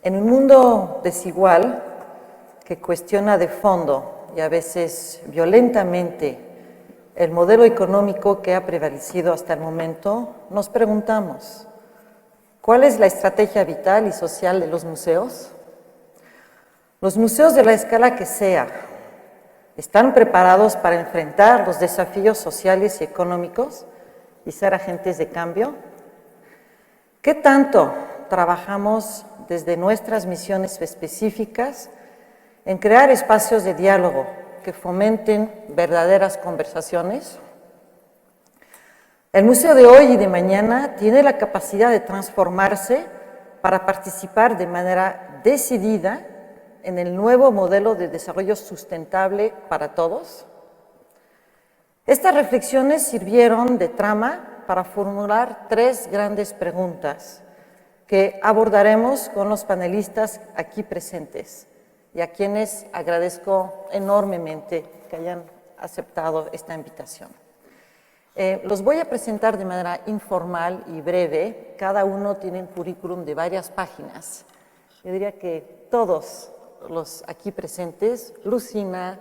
En un mundo desigual que cuestiona de fondo y a veces violentamente el modelo económico que ha prevalecido hasta el momento, nos preguntamos, ¿cuál es la estrategia vital y social de los museos? Los museos de la escala que sea, ¿están preparados para enfrentar los desafíos sociales y económicos y ser agentes de cambio? ¿Qué tanto trabajamos desde nuestras misiones específicas en crear espacios de diálogo que fomenten verdaderas conversaciones? El museo de hoy y de mañana tiene la capacidad de transformarse para participar de manera decidida en el nuevo modelo de desarrollo sustentable para todos. Estas reflexiones sirvieron de trama para formular 3 grandes preguntas que abordaremos con los panelistas aquí presentes y a quienes agradezco enormemente que hayan aceptado esta invitación. Los voy a presentar de manera informal y breve. Cada uno tiene un currículum de varias páginas. Yo diría que todos los aquí presentes, Lucina,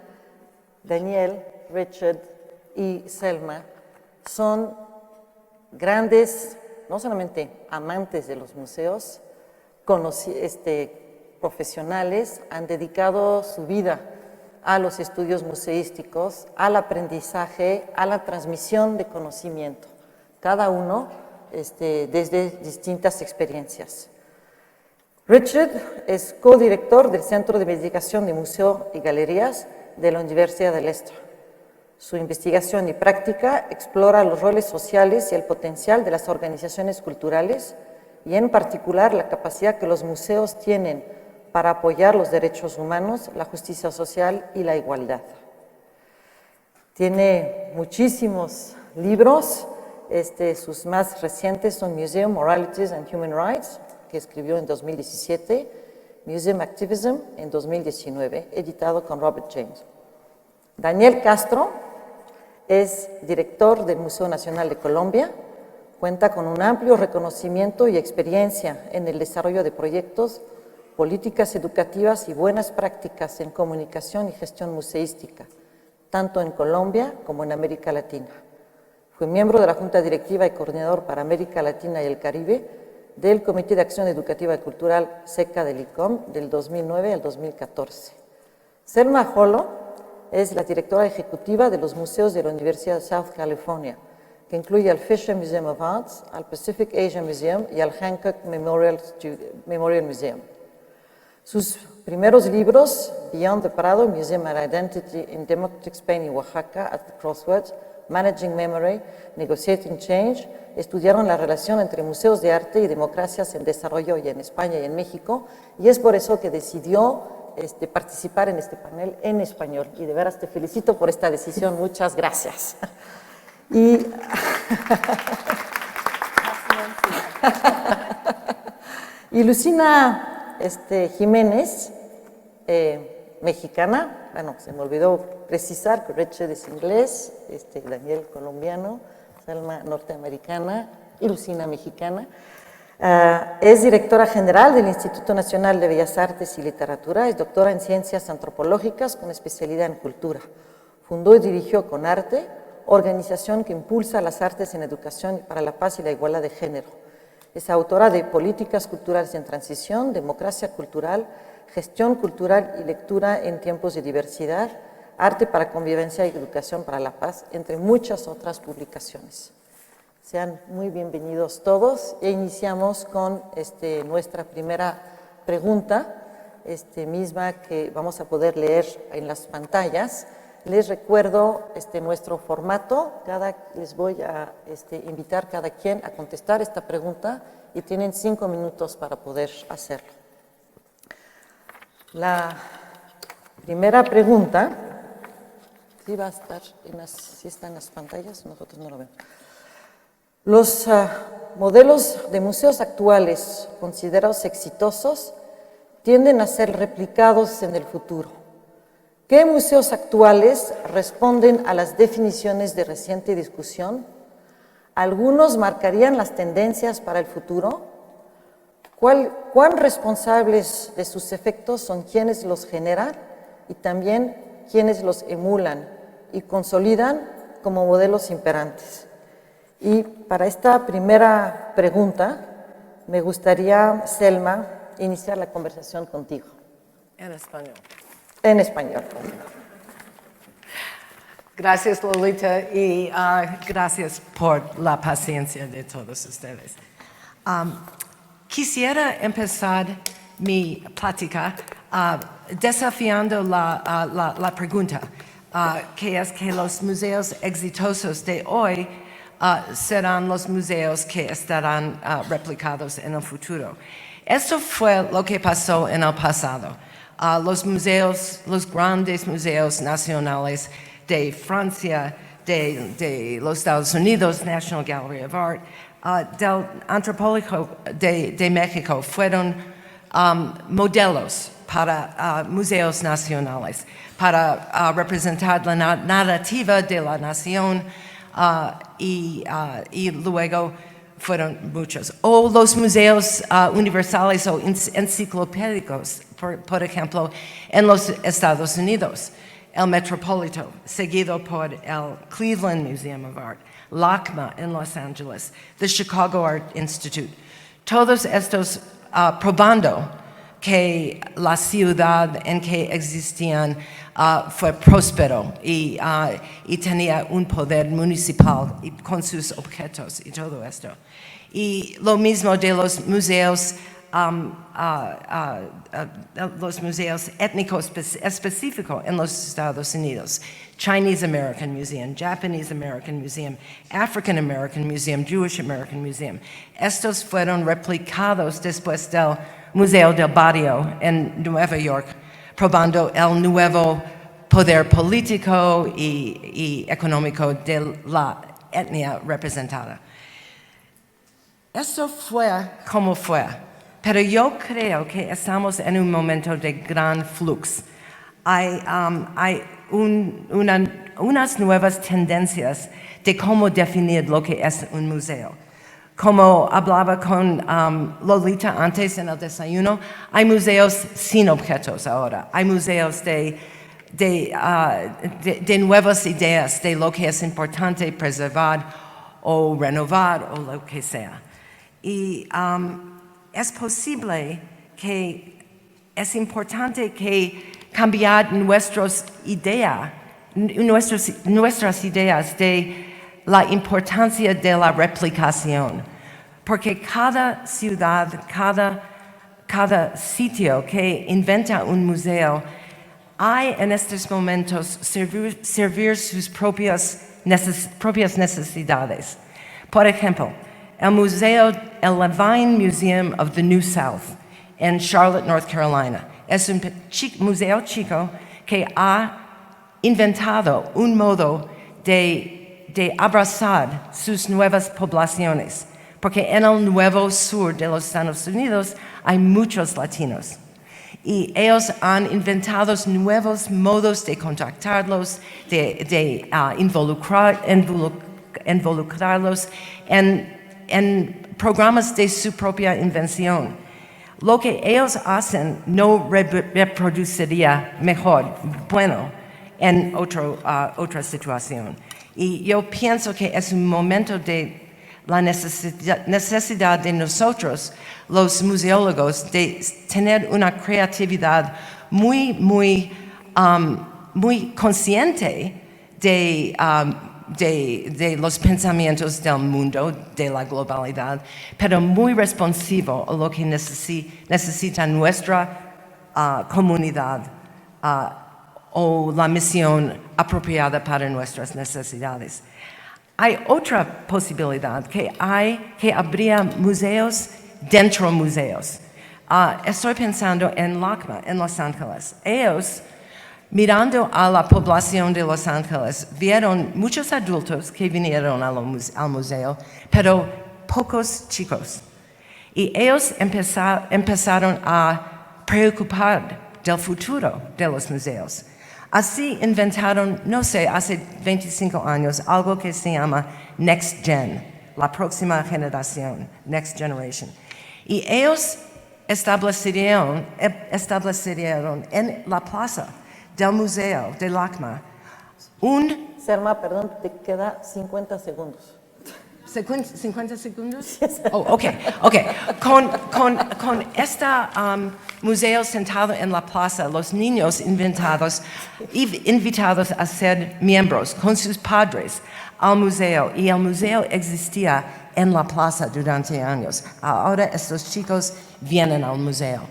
Daniel, Richard y Selma, son grandes, no solamente amantes de los museos, profesionales, han dedicado su vida a los estudios museísticos, al aprendizaje, a la transmisión de conocimiento, cada uno desde distintas experiencias. Richard es codirector del Centro de Investigación de Museos y Galerías de la Universidad de Leicester. Su investigación y práctica explora los roles sociales y el potencial de las organizaciones culturales y en particular la capacidad que los museos tienen para apoyar los derechos humanos, la justicia social y la igualdad. Tiene muchísimos libros, sus más recientes son Museum, Moralities and Human Rights, que escribió en 2017, Museum Activism en 2019, editado con Robert James. Daniel Castro es director del Museo Nacional de Colombia, cuenta con un amplio reconocimiento y experiencia en el desarrollo de proyectos, políticas educativas y buenas prácticas en comunicación y gestión museística, tanto en Colombia como en América Latina. Fue miembro de la Junta Directiva y Coordinador para América Latina y el Caribe del Comité de Acción Educativa y Cultural SECA del ICOM del 2009 al 2014. Selma Holo es la directora ejecutiva de los museos de la Universidad de South California, que incluye al Fisher Museum of Arts, al Pacific Asia Museum y al Hancock Memorial Museum. Sus primeros libros, Beyond the Prado, Museum and Identity in Democratic Spain y Oaxaca at the Crossroads, Managing Memory, Negotiating Change, estudiaron la relación entre museos de arte y democracias en desarrollo y en España y en México, y es por eso que decidió participar en este panel en español. Y de veras te felicito por esta decisión. Muchas gracias. Y Lucina Jiménez, mexicana, bueno, se me olvidó precisar que Richard es inglés, Daniel colombiano, Selma norteamericana y Lucina mexicana. Es directora general del Instituto Nacional de Bellas Artes y Literatura, es doctora en Ciencias Antropológicas con especialidad en Cultura. Fundó y dirigió CONARTE, organización que impulsa las artes en educación para la paz y la igualdad de género. Es autora de Políticas Culturales en Transición, Democracia Cultural, Gestión Cultural y Lectura en Tiempos de Diversidad, Arte para Convivencia y Educación para la Paz, entre muchas otras publicaciones. Sean muy bienvenidos todos e iniciamos con nuestra primera pregunta, misma que vamos a poder leer en las pantallas. Les recuerdo nuestro formato, les voy a invitar cada quien a contestar esta pregunta y tienen 5 minutos para poder hacerlo. La primera pregunta, ¿sí va a estar sí está en las pantallas? Nosotros no lo vemos. Los modelos de museos actuales considerados exitosos tienden a ser replicados en el futuro. ¿Qué museos actuales responden a las definiciones de reciente discusión? ¿Algunos marcarían las tendencias para el futuro? ¿Cuán responsables de sus efectos son quienes los generan y también quienes los emulan y consolidan como modelos imperantes? Y para esta primera pregunta, me gustaría, Selma, iniciar la conversación contigo. En español. En español. Gracias, Lolita, y gracias por la paciencia de todos ustedes. Quisiera empezar mi plática desafiando la pregunta, que es que los museos exitosos de hoy serán los museos que estarán replicados en el futuro. Esto fue lo que pasó en el pasado. Los grandes museos nacionales de Francia, de los Estados Unidos, National Gallery of Art, del Antropológico de México, fueron modelos para museos nacionales, para representar la narrativa de la nación y luego fueron muchos. O los museos universales o enciclopédicos, por ejemplo, en los Estados Unidos. El Metropolitan, seguido por el Cleveland Museum of Art, LACMA en Los Angeles, the Chicago Art Institute. Todos estos probando que la ciudad en que existían fue próspero y tenía un poder municipal con sus objetos y todo esto. Y lo mismo de los museos étnicos específicos en los Estados Unidos. Chinese American Museum, Japanese American Museum, African American Museum, Jewish American Museum. Estos fueron replicados después del Museo del Barrio en Nueva York, probando el nuevo poder político y económico de la etnia representada. Eso fue como fue. Pero yo creo que estamos en un momento de gran flux. Hay unas nuevas tendencias de cómo definir lo que es un museo. Como hablaba con Lolita antes en el desayuno, hay museos sin objetos ahora. Hay museos de nuevas ideas de lo que es importante preservar o renovar o lo que sea. Y es posible que es importante que cambiar nuestras ideas de la importancia de la replicación, porque cada ciudad, cada sitio que inventa un museo, hay en estos momentos servir sus propias necesidades. Por ejemplo, el Levine Museum of the New South en Charlotte, North Carolina. Es un museo chico que ha inventado un modo de abrazar sus nuevas poblaciones, porque en el nuevo sur de los Estados Unidos hay muchos latinos. Y ellos han inventado nuevos modos de contactarlos, de involucrarlos en programas de su propia invención. Lo que ellos hacen no reproduciría en otra situación. Y yo pienso que es un momento de la necesidad de nosotros, los museólogos, de tener una creatividad muy consciente de los pensamientos del mundo, de la globalidad, pero muy responsivo a lo que necesita nuestra comunidad o la misión apropiada para nuestras necesidades. Hay otra posibilidad, que habría museos dentro de museos. Estoy pensando en LACMA, en Los Ángeles. Ellos, mirando a la población de Los Ángeles, vieron muchos adultos que vinieron al museo, pero pocos chicos. Y ellos empezaron a preocupar del futuro de los museos. Así inventaron, no sé, hace 25 años, algo que se llama Next Gen, la próxima generación, Next Generation. Y ellos establecieron en la plaza del Museo del LACMA un... Selma, perdón, te queda 50 segundos. 50 segundos? Oh, ok. Con este museo sentado en la plaza, los niños invitados a ser miembros con sus padres al museo, y el museo existía en la plaza durante años. Ahora estos chicos vienen al museo.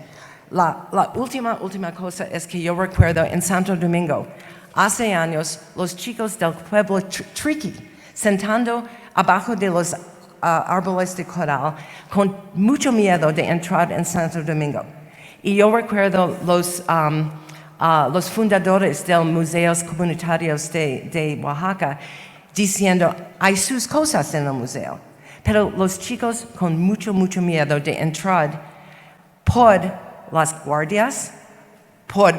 La última cosa es que yo recuerdo en Santo Domingo, hace años, los chicos del pueblo Triqui, sentando abajo de los árboles de coral, con mucho miedo de entrar en Santo Domingo. Y yo recuerdo los fundadores de los museos comunitarios de Oaxaca diciendo, hay sus cosas en el museo, pero los chicos con mucho miedo de entrar por las guardias, por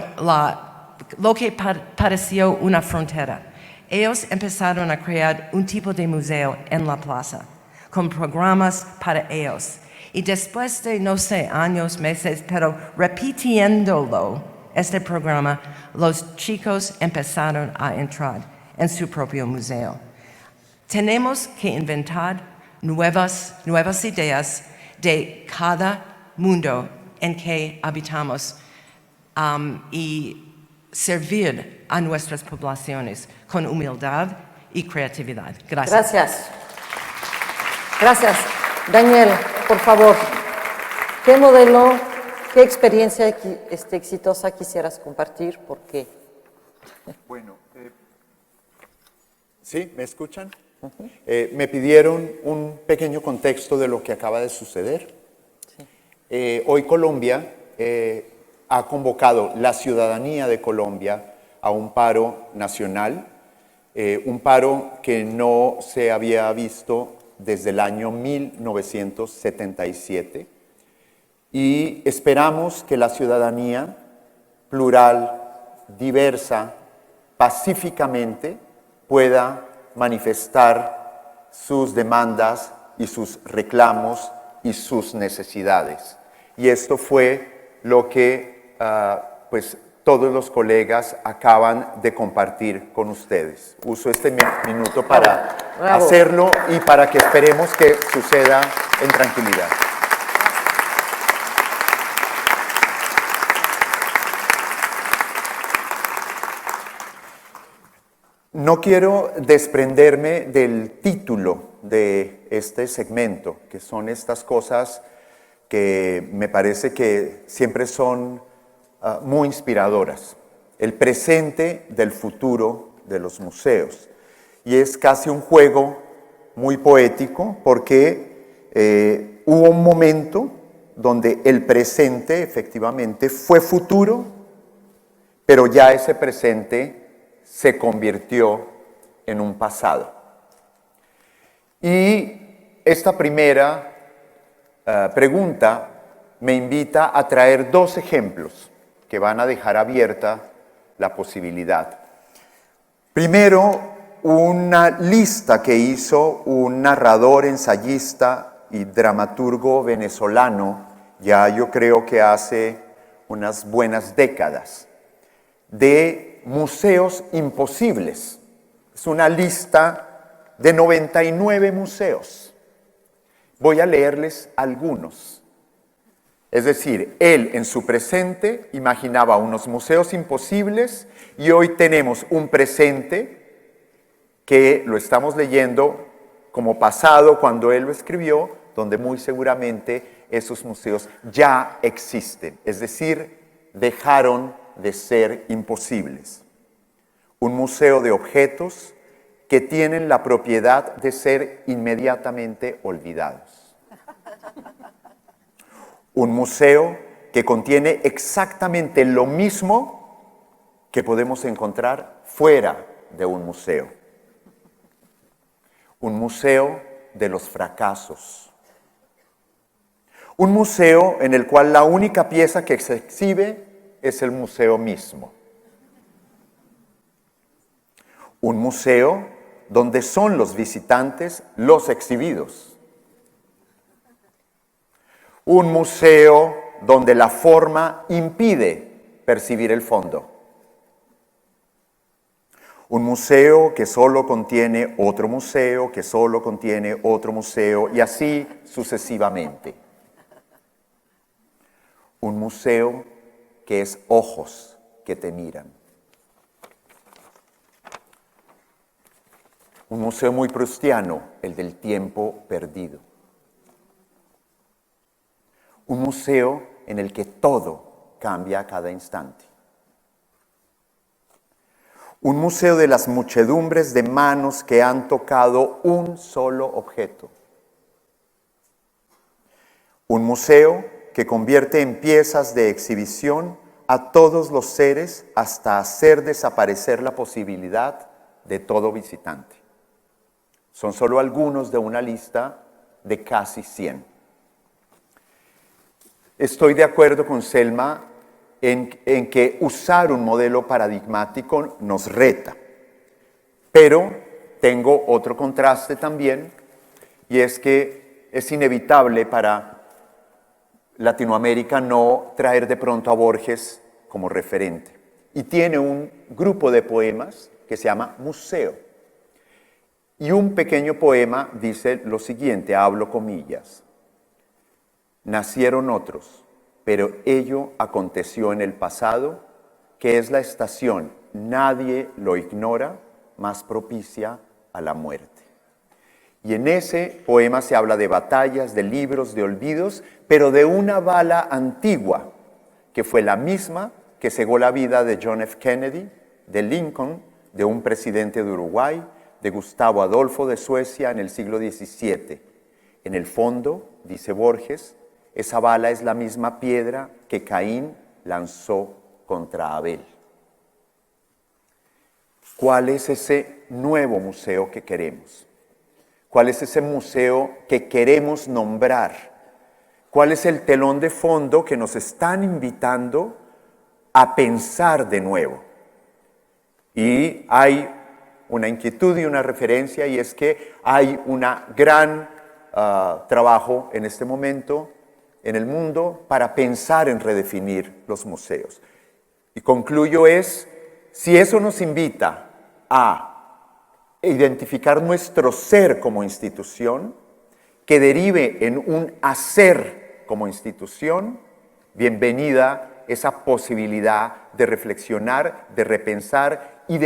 lo que pareció una frontera. Ellos empezaron a crear un tipo de museo en la plaza, con programas para ellos. Y después de, no sé, años, meses, pero repitiéndolo, este programa, los chicos empezaron a entrar en su propio museo. Tenemos que inventar nuevas ideas de cada mundo en que habitamos y servir a nuestras poblaciones con humildad y creatividad. Gracias. Gracias. Daniel, por favor, ¿qué modelo, qué experiencia exitosa quisieras compartir? ¿Por qué? Bueno, ¿sí? ¿Me escuchan? Me pidieron un pequeño contexto de lo que acaba de suceder. Sí. Hoy Colombia ha convocado la ciudadanía de Colombia a un paro nacional, un paro que no se había visto desde el año 1977, y esperamos que la ciudadanía plural, diversa, pacíficamente pueda manifestar sus demandas y sus reclamos y sus necesidades. Y esto fue lo que pues todos los colegas acaban de compartir con ustedes. Uso este minuto para hacerlo y para que esperemos que suceda en tranquilidad. No quiero desprenderme del título de este segmento, que son estas cosas que me parece que siempre son muy inspiradoras. El presente del futuro de los museos. Y es casi un juego muy poético porque hubo un momento donde el presente efectivamente fue futuro, pero ya ese presente se convirtió en un pasado. Y esta primera pregunta me invita a traer dos ejemplos que van a dejar abierta la posibilidad. Primero, una lista que hizo un narrador, ensayista y dramaturgo venezolano, ya yo creo que hace unas buenas décadas, de museos imposibles. Es una lista de 99 museos. Voy a leerles algunos. Es decir, él en su presente imaginaba unos museos imposibles y hoy tenemos un presente que lo estamos leyendo como pasado cuando él lo escribió, donde muy seguramente esos museos ya existen, es decir, dejaron de ser imposibles. Un museo de objetos que tienen la propiedad de ser inmediatamente olvidados. Un museo que contiene exactamente lo mismo que podemos encontrar fuera de un museo. Un museo de los fracasos. Un museo en el cual la única pieza que se exhibe es el museo mismo. Un museo donde son los visitantes los exhibidos. Un museo donde la forma impide percibir el fondo. Un museo que solo contiene otro museo, que solo contiene otro museo, y así sucesivamente. Un museo que es ojos que te miran. Un museo muy proustiano, el del tiempo perdido. Un museo en el que todo cambia a cada instante. Un museo de las muchedumbres de manos que han tocado un solo objeto. Un museo que convierte en piezas de exhibición a todos los seres hasta hacer desaparecer la posibilidad de todo visitante. Son solo algunos de una lista de casi 100. Estoy de acuerdo con Selma en que usar un modelo paradigmático nos reta, pero tengo otro contraste también, y es que es inevitable para Latinoamérica no traer de pronto a Borges como referente. Y tiene un grupo de poemas que se llama Museo. Y un pequeño poema dice lo siguiente, abro comillas. Nacieron otros, pero ello aconteció en el pasado, que es la estación, nadie lo ignora, más propicia a la muerte. Y en ese poema se habla de batallas, de libros, de olvidos, pero de una bala antigua, que fue la misma que cegó la vida de John F. Kennedy, de Lincoln, de un presidente de Uruguay, de Gustavo Adolfo de Suecia en el siglo XVII. En el fondo, dice Borges, esa bala es la misma piedra que Caín lanzó contra Abel. ¿Cuál es ese nuevo museo que queremos? ¿Cuál es ese museo que queremos nombrar? ¿Cuál es el telón de fondo que nos están invitando a pensar de nuevo? Y hay una inquietud y una referencia, y es que hay un gran trabajo en este momento en el mundo para pensar en redefinir los museos. Y concluyo si eso nos invita a identificar nuestro ser como institución, que derive en un hacer como institución, bienvenida esa posibilidad de reflexionar, de repensar y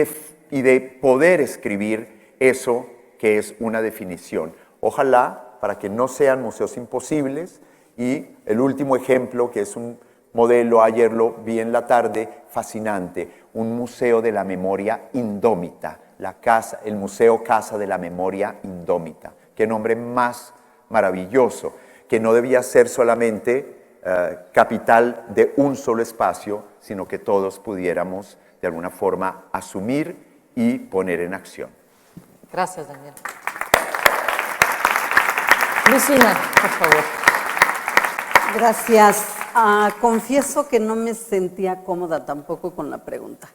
de poder escribir eso que es una definición. Ojalá, para que no sean museos imposibles. Y el último ejemplo, que es un modelo, ayer lo vi en la tarde, fascinante, un museo de la memoria indómita, el Museo Casa de la Memoria Indómita. Qué nombre más maravilloso, que no debía ser solamente capital de un solo espacio, sino que todos pudiéramos de alguna forma asumir y poner en acción. Gracias, Daniel. Lucina, por favor. Gracias. Confieso que no me sentía cómoda tampoco con la pregunta,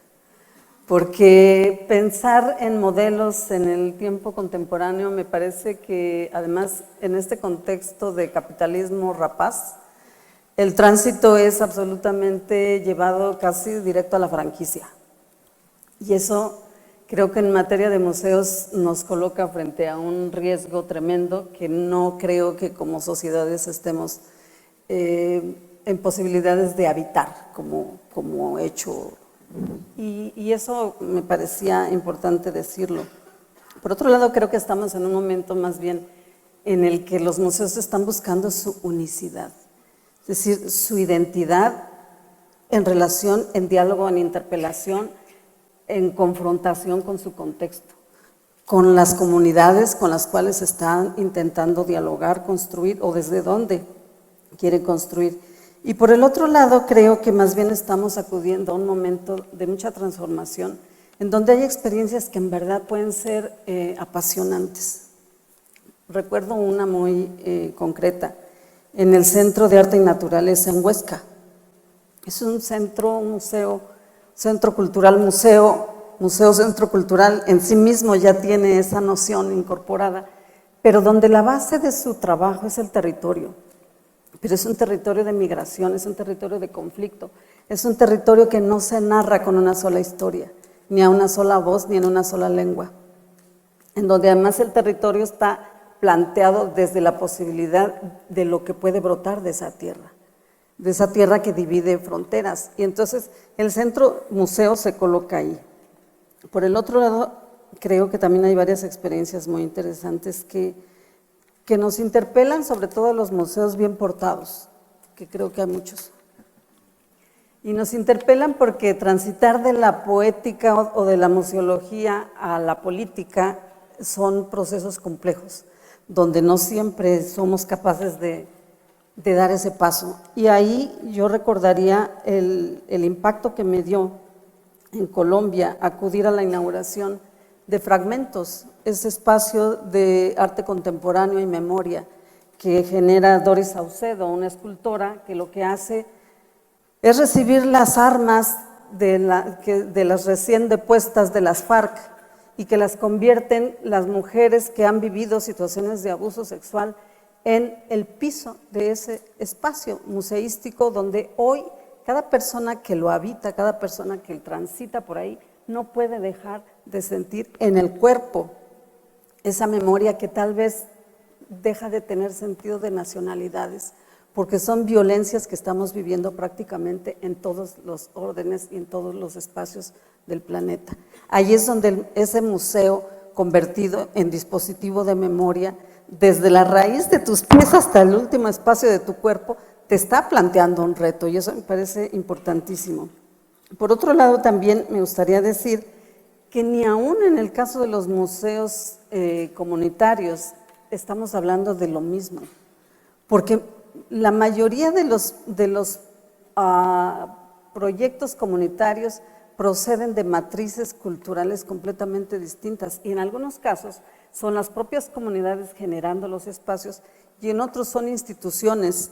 porque pensar en modelos en el tiempo contemporáneo me parece que, además, en este contexto de capitalismo rapaz, el tránsito es absolutamente llevado casi directo a la franquicia. Y eso creo que en materia de museos nos coloca frente a un riesgo tremendo que no creo que como sociedades estemos en posibilidades de habitar como hecho. Y eso me parecía importante decirlo. Por otro lado, creo que estamos en un momento más bien en el que los museos están buscando su unicidad, es decir, su identidad en relación, en diálogo, en interpelación, en confrontación con su contexto, con las comunidades con las cuales están intentando dialogar, construir o desde dónde quieren construir. Y por el otro lado, creo que más bien estamos acudiendo a un momento de mucha transformación, en donde hay experiencias que en verdad pueden ser apasionantes. Recuerdo una muy concreta, en el Centro de Arte y Naturaleza en Huesca. Es un centro, un museo, centro cultural, centro cultural, en sí mismo ya tiene esa noción incorporada, pero donde la base de su trabajo es el territorio. pero es un territorio de migración, es un territorio de conflicto, es un territorio que no se narra con una sola historia, ni a una sola voz, ni en una sola lengua, en donde además el territorio está planteado desde la posibilidad de lo que puede brotar de esa tierra que divide fronteras. Y entonces el centro museo se coloca ahí. Por el otro lado, creo que también hay varias experiencias muy interesantes que nos interpelan, sobre todo los museos bien portados, que creo que hay muchos. Y nos interpelan porque transitar de la poética o de la museología a la política son procesos complejos, donde no siempre somos capaces de dar ese paso. Y ahí yo recordaría el impacto que me dio en Colombia acudir a la inauguración de Fragmentos, ese espacio de arte contemporáneo y memoria que genera Doris Saucedo, una escultora que lo que hace es recibir las armas de las recién depuestas de las FARC y que las convierten las mujeres que han vivido situaciones de abuso sexual en el piso de ese espacio museístico donde hoy cada persona que lo habita, cada persona que transita por ahí, no puede dejar de sentir en el cuerpo esa memoria que tal vez deja de tener sentido de nacionalidades, porque son violencias que estamos viviendo prácticamente en todos los órdenes y en todos los espacios del planeta. Ahí es donde ese museo convertido en dispositivo de memoria, desde la raíz de tus pies hasta el último espacio de tu cuerpo, te está planteando un reto y eso me parece importantísimo. Por otro lado, también me gustaría decir que ni aún en el caso de los museos comunitarios estamos hablando de lo mismo, porque la mayoría de los proyectos comunitarios proceden de matrices culturales completamente distintas y en algunos casos son las propias comunidades generando los espacios y en otros son instituciones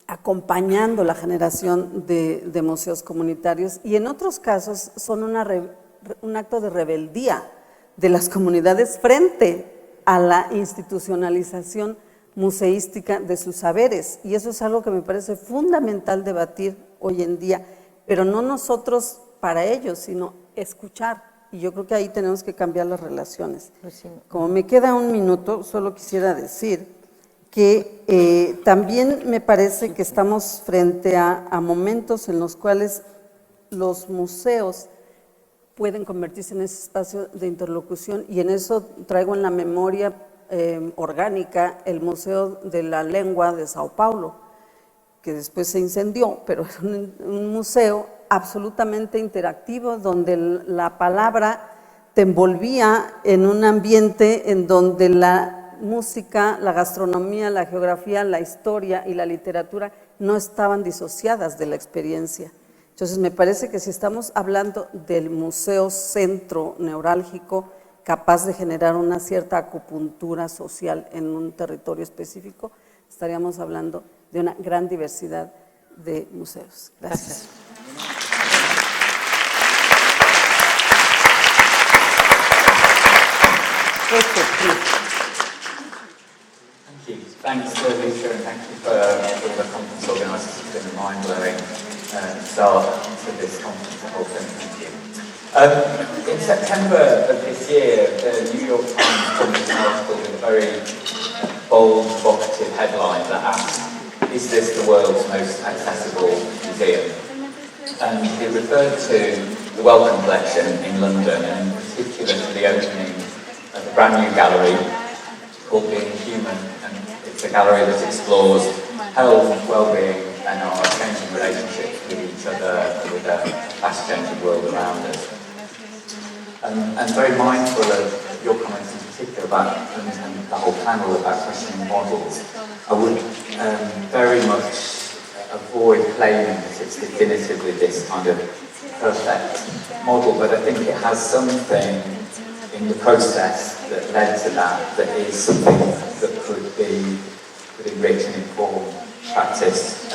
acompañando la generación de museos comunitarios y en otros casos son un acto de rebeldía de las comunidades frente a la institucionalización museística de sus saberes y eso es algo que me parece fundamental debatir hoy en día, pero no nosotros para ellos, sino escuchar y yo creo que ahí tenemos que cambiar las relaciones. Como me queda un minuto, solo quisiera decir que también me parece que estamos frente a momentos en los cuales los museos pueden convertirse en ese espacio de interlocución y en eso traigo en la memoria orgánica el Museo de la Lengua de Sao Paulo, que después se incendió, pero es un museo absolutamente interactivo donde la palabra te envolvía en un ambiente en donde la música, la gastronomía, la geografía, la historia y la literatura no estaban disociadas de la experiencia. Entonces me parece que si estamos hablando del museo centro neurálgico capaz de generar una cierta acupuntura social en un territorio específico, estaríamos hablando de una gran diversidad de museos. Gracias. Thanks, Alicia, and thank you for the conference organisers. It's been a mind-blowing start to this conference. Thank you. In September of this year, the New York Times published an article with a very bold, provocative headline that asked, "Is this the world's most accessible museum?" And it referred to the Wellcome Collection in London, and in particular to the opening of a brand new gallery called Being Human. It's a gallery that explores health, well-being and our changing relationships with each other and with a fast-changing world around us. And very mindful of your comments in particular about, and the whole panel about questioning models, I would very much avoid claiming that it's definitively this kind of perfect model, but I think it has something in the process that led to that is something that could enrich and inform practice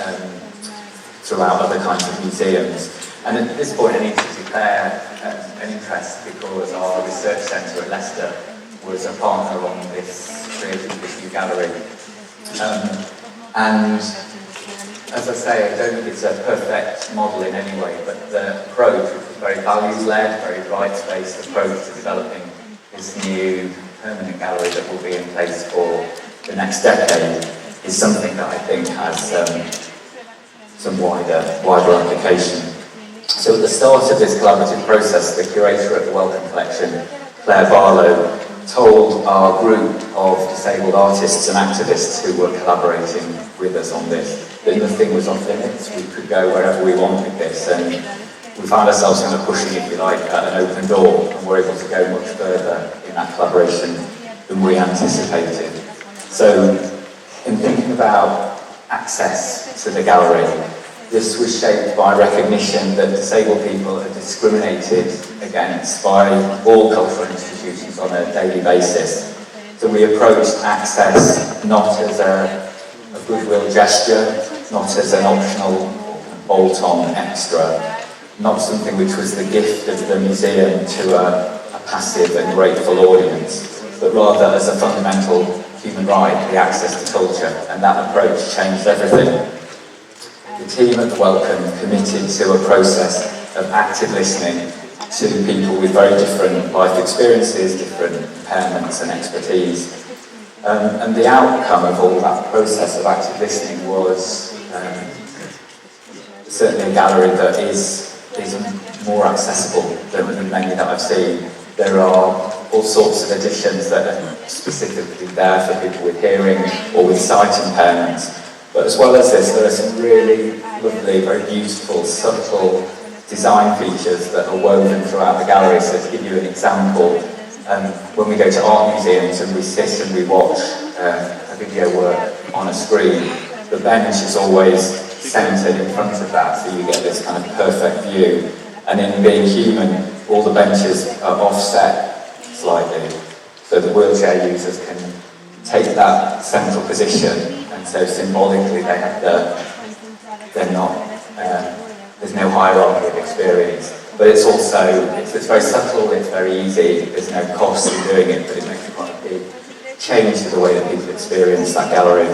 throughout other kinds of museums. And at this point I need to declare an interest because our research centre at Leicester was a partner on this creating this new gallery. And as I say, I don't think it's a perfect model in any way, but the approach, which was very values-led, very rights-based approach to developing this new permanent gallery that will be in place for the next decade, is something that I think has some wider application. So at the start of this collaborative process, the curator at the Wellcome Collection, Claire Barlow, told our group of disabled artists and activists who were collaborating with us on this that nothing was off limits. We could go wherever we wanted this, and we found ourselves kind of pushing, if you like, at an open door, and we're able to go much further in that collaboration than we anticipated. So, in thinking about access to the gallery, this was shaped by recognition that disabled people are discriminated against by all cultural institutions on a daily basis. So we approached access not as a goodwill gesture, not as an optional bolt-on extra, not something which was the gift of the museum to a passive and grateful audience, but rather as a fundamental human right, the access to culture, and that approach changed everything. The team at the Wellcome committed to a process of active listening to people with very different life experiences, different impairments and expertise. And the outcome of all that process of active listening was certainly a gallery that is more accessible than many that I've seen. There are all sorts of additions that are specifically there for people with hearing or with sight impairments. But as well as this, there are some really lovely, very beautiful, subtle design features that are woven throughout the gallery. So to give you an example, when we go to art museums and we sit and we watch a video work on a screen, the bench is always centred in front of that, so you get this kind of perfect view. And in Being Human, all the benches are offset slightly, so the wheelchair users can take that central position. And so symbolically they have they're not, there's no hierarchy of experience. But it's also, it's very subtle, it's very easy, there's no cost in doing it, but it makes quite a big change to the way that people experience that gallery.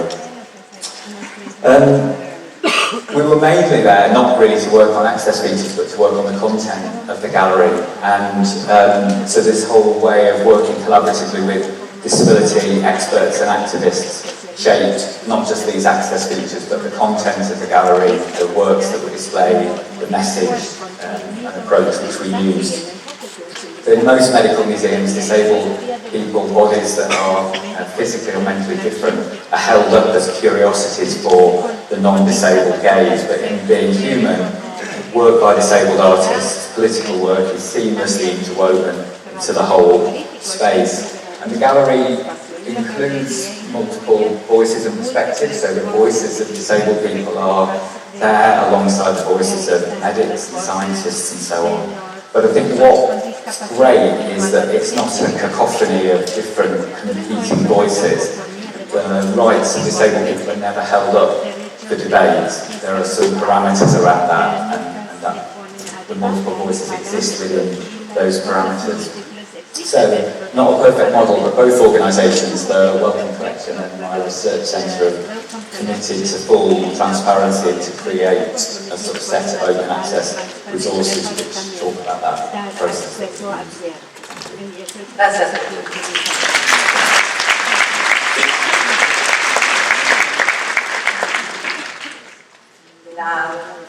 We were mainly there, not really to work on access features, but to work on the content of the gallery. And so this whole way of working collaboratively with disability experts and activists shaped not just these access features, but the content of the gallery, the works that were displayed, the message and approach which we used. So in most medical museums, disabled people, bodies that are physically or mentally different, are held up as curiosities for the non-disabled gaze. But in Being Human, work by disabled artists, political work is seamlessly interwoven into the whole space. And the gallery includes multiple voices and perspectives, so the voices of disabled people are there alongside the voices of medics and scientists and so on. But I think what's great is that it's not a cacophony of different competing voices. The rights of disabled people are never held up for debate. There are some parameters around that, and that the multiple voices exist within those parameters. So, not a perfect model, but both organisations, the Wellcome Collection and my research centre, are committed to full transparency to create a sort of set of open access resources which talk about that process.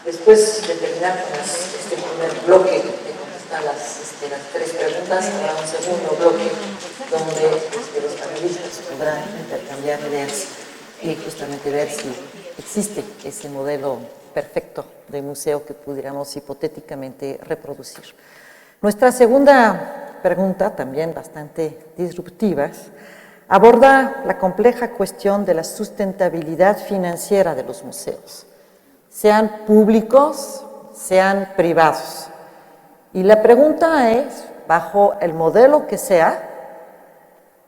Después de terminar con este primer bloque de contestar las tres preguntas, habrá un segundo bloque donde los panelistas podrán intercambiar ideas y justamente ver si existe ese modelo perfecto de museo que pudiéramos hipotéticamente reproducir. Nuestra segunda pregunta, también bastante disruptiva, aborda la compleja cuestión de la sustentabilidad financiera de los museos, sean públicos, sean privados. Y la pregunta es, bajo el modelo que sea,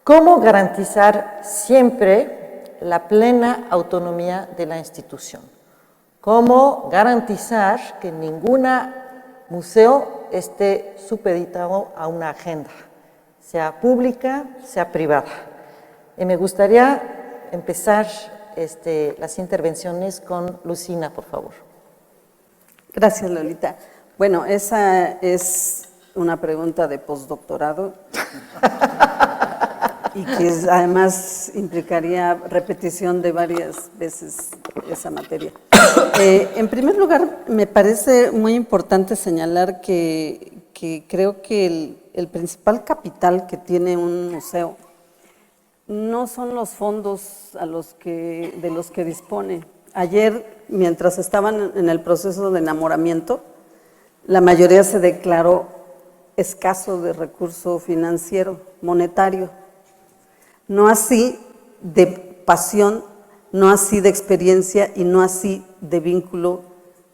¿cómo garantizar siempre la plena autonomía de la institución? ¿Cómo garantizar que ningún museo esté supeditado a una agenda, sea pública, sea privada? Y me gustaría empezar las intervenciones con Lucina, por favor. Gracias, Lolita. Bueno, esa es una pregunta de postdoctorado y que además implicaría repetición de varias veces esa materia. En primer lugar, me parece muy importante señalar que creo que el principal capital que tiene un museo no son los fondos de los que dispone. Ayer, mientras estaban en el proceso de enamoramiento, la mayoría se declaró escaso de recurso financiero, monetario. No así de pasión, no así de experiencia y no así de vínculo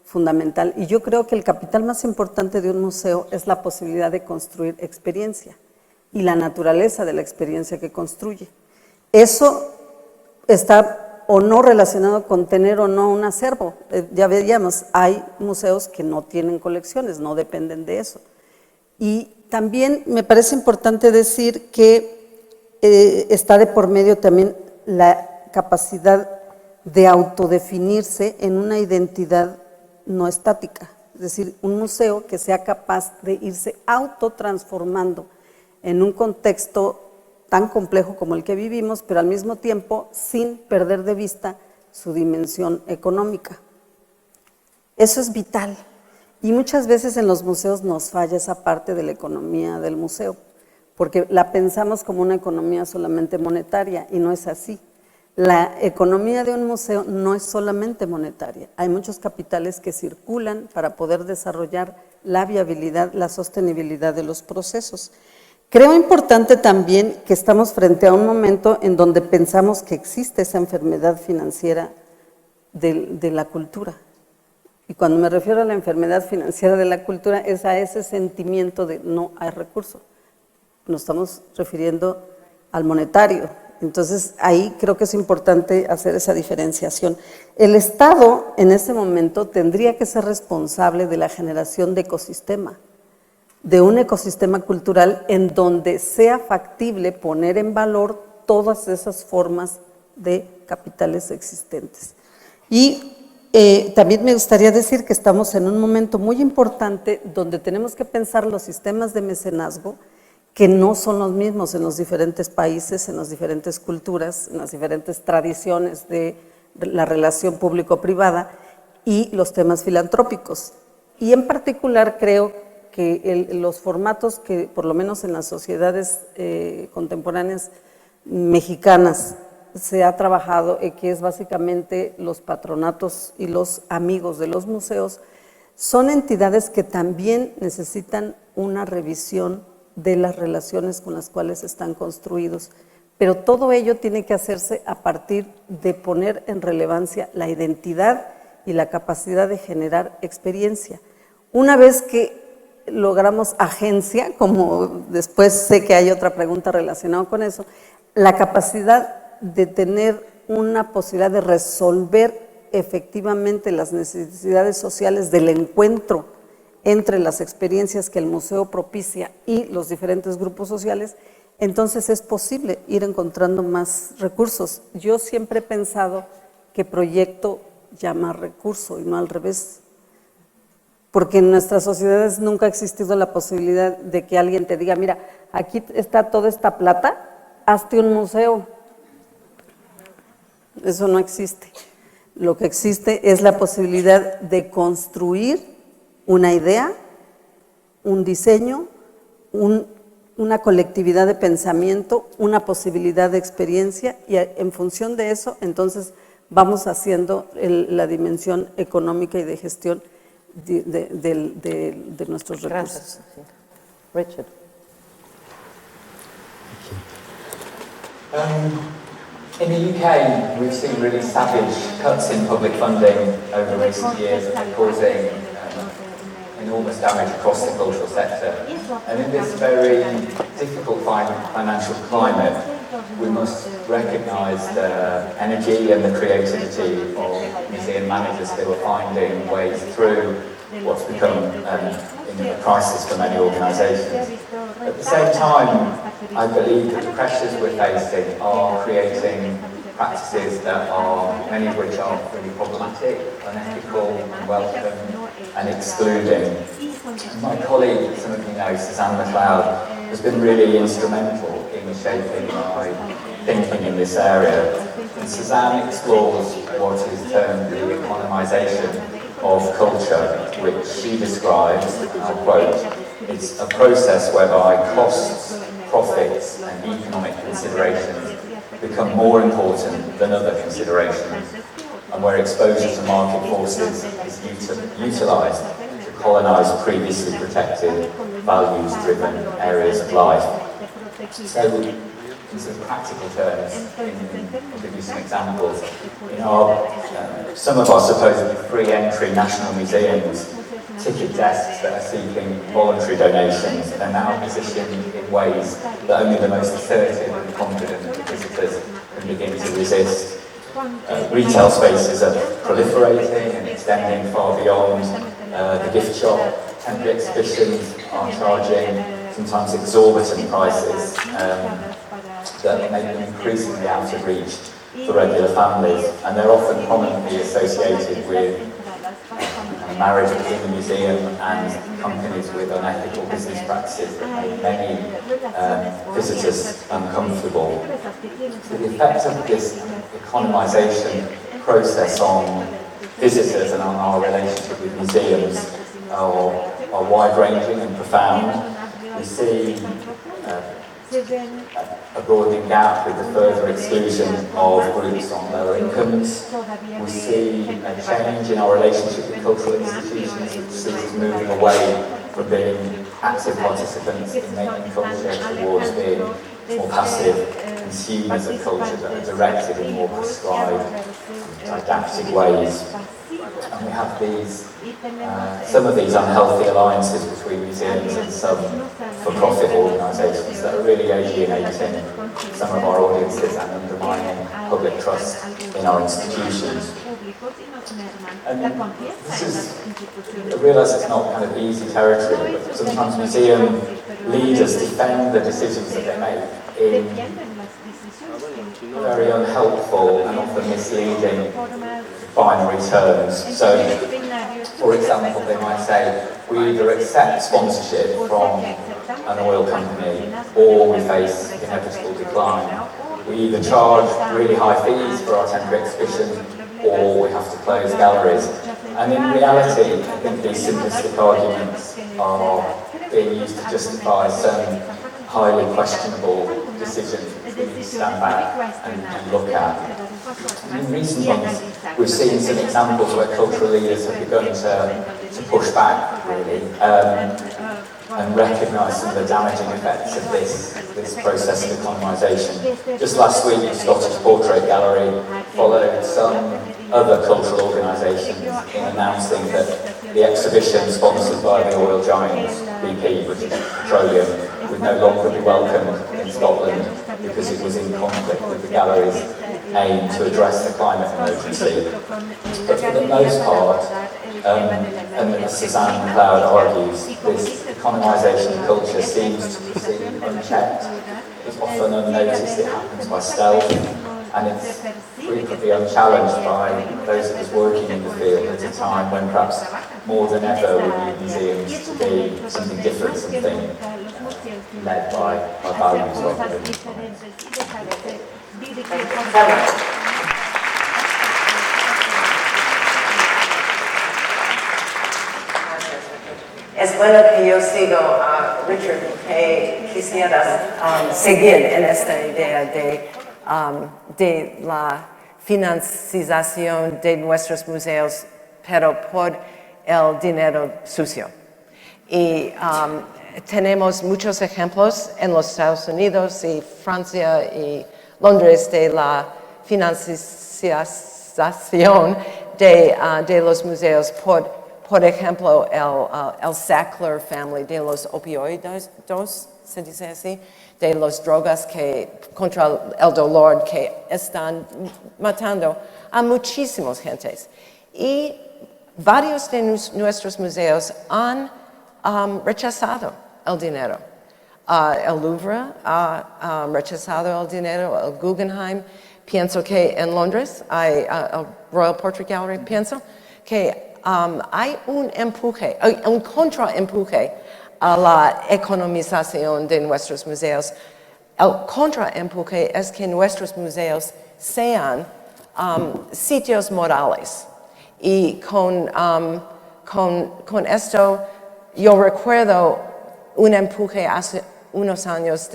fundamental. Y yo creo que el capital más importante de un museo es la posibilidad de construir experiencia y la naturaleza de la experiencia que construye. Eso está o no relacionado con tener o no un acervo. Ya veíamos, hay museos que no tienen colecciones, no dependen de eso. Y también me parece importante decir que está de por medio también la capacidad de autodefinirse en una identidad no estática, es decir, un museo que sea capaz de irse autotransformando en un contexto tan complejo como el que vivimos, pero al mismo tiempo sin perder de vista su dimensión económica. Eso es vital y muchas veces en los museos nos falla esa parte de la economía del museo, porque la pensamos como una economía solamente monetaria y no es así. La economía de un museo no es solamente monetaria, hay muchos capitales que circulan para poder desarrollar la viabilidad, la sostenibilidad de los procesos. Creo importante también que estamos frente a un momento en donde pensamos que existe esa enfermedad financiera de la cultura. Y cuando me refiero a la enfermedad financiera de la cultura es a ese sentimiento de no hay recursos. Nos estamos refiriendo al monetario. Entonces, ahí creo que es importante hacer esa diferenciación. El Estado, en ese momento, tendría que ser responsable de la generación de ecosistema, de un ecosistema cultural en donde sea factible poner en valor todas esas formas de capitales existentes. Y también me gustaría decir que estamos en un momento muy importante donde tenemos que pensar los sistemas de mecenazgo que no son los mismos en los diferentes países, en las diferentes culturas, en las diferentes tradiciones de la relación público-privada y los temas filantrópicos. Y en particular creo que los formatos que, por lo menos en las sociedades contemporáneas mexicanas, se ha trabajado, que es básicamente los patronatos y los amigos de los museos, son entidades que también necesitan una revisión de las relaciones con las cuales están construidos, pero todo ello tiene que hacerse a partir de poner en relevancia la identidad y la capacidad de generar experiencia. Una vez que logramos agencia, como después sé que hay otra pregunta relacionada con eso, la capacidad de tener una posibilidad de resolver efectivamente las necesidades sociales del encuentro entre las experiencias que el museo propicia y los diferentes grupos sociales, entonces es posible ir encontrando más recursos. Yo siempre he pensado que proyecto llama recurso y no al revés, porque en nuestras sociedades nunca ha existido la posibilidad de que alguien te diga, mira, aquí está toda esta plata, hazte un museo. Eso no existe. Lo que existe es la posibilidad de construir una idea, un diseño, una colectividad de pensamiento, una posibilidad de experiencia y en función de eso, entonces vamos haciendo la dimensión económica y de gestión de nuestros recursos. Gracias. Richard. In the UK, we've seen really savage cuts in public funding over recent years that are causing enormous damage across the cultural sector. And in this very difficult financial climate, we must recognise the energy and the creativity of museum managers who are finding ways through what's become a crisis for many organisations. At the same time, I believe that the pressures we're facing are creating practices that are, many of which are really problematic, unethical, unwelcome, and excluding. And my colleague, some of you know, Suzanne MacLeod, has been really instrumental in shaping my thinking in this area. And Suzanne explores what is termed the economisation of culture, which she describes, I'll quote, it's a process whereby costs, profits and economic considerations become more important than other considerations, and where exposure to market forces is utilised to colonise previously protected, values-driven areas of life. So, in some practical terms, I'll give you some examples. In some of our supposedly free entry national museums, ticket desks that are seeking voluntary donations are now positioned in ways that only the most assertive and confident visitors can begin to resist. Retail spaces are proliferating and extending far beyond the gift shop. Temporary exhibitions are charging sometimes exorbitant prices that make them increasingly out of reach for regular families, and they're often prominently associated with marriage within the museum and companies with unethical business practices that make many visitors uncomfortable. So the effect of this economisation process on visitors and on our relationship with museums are wide-ranging and profound. We see a broadening gap with the further exclusion of groups on lower incomes. We see a change in our relationship with cultural institutions, which sees moving away from being active participants in making culture towards being more passive consumers of culture that are directed in more prescribed, didactic ways. And we have these, some of these unhealthy alliances between museums and some for-profit organisations that are really alienating some of our audiences and undermining public trust in our institutions. And this is, I realise it's not kind of easy territory, but sometimes museum leaders defend the decisions that they make in very unhelpful and often misleading binary terms. So, for example, they might say, we either accept sponsorship from an oil company or we face inevitable decline. We either charge really high fees for our temporary exhibition or we have to close galleries. And in reality, I think these simplistic arguments are being used to justify some highly questionable decisions which we need to stand back and look at. In recent months, we've seen some examples where cultural leaders have begun to push back, really, and recognise some of the damaging effects of this process of economisation. Just last week, the Scottish Portrait Gallery followed some other cultural organisations in announcing that the exhibition sponsored by the oil giants, BP, British Petroleum, would no longer be welcomed in Scotland because it was in conflict with the gallery's aim to address the climate emergency. But for the most part, and as Suzanne MacLeod argues, this economisation culture seems to proceed unchecked. It's often unnoticed, it happens by stealth, and it's frequently unchallenged by those of us working in the field at a time when perhaps more than ever we need museums to be something different, something led by our values rather than Es bueno que yo sigo a Richard, que quisiera seguir en esta idea de la financiación de nuestros museos, pero por el dinero sucio. Y tenemos muchos ejemplos en los Estados Unidos y Francia y Londres de la financiación de los museos por ejemplo, el Sackler family de los opioides, se dice así, de las drogas contra el dolor que están matando a muchísimas gentes. Y varios de nuestros museos han rechazado el dinero. el Louvre ha rechazado el dinero, el Guggenheim. Pienso que en Londres hay el Royal Portrait Gallery, pienso que hay un empuje, un contraempuje a la economización de nuestros museos. El contraempuje es que nuestros museos sean sitios morales. Y con esto yo recuerdo un empuje hace unos años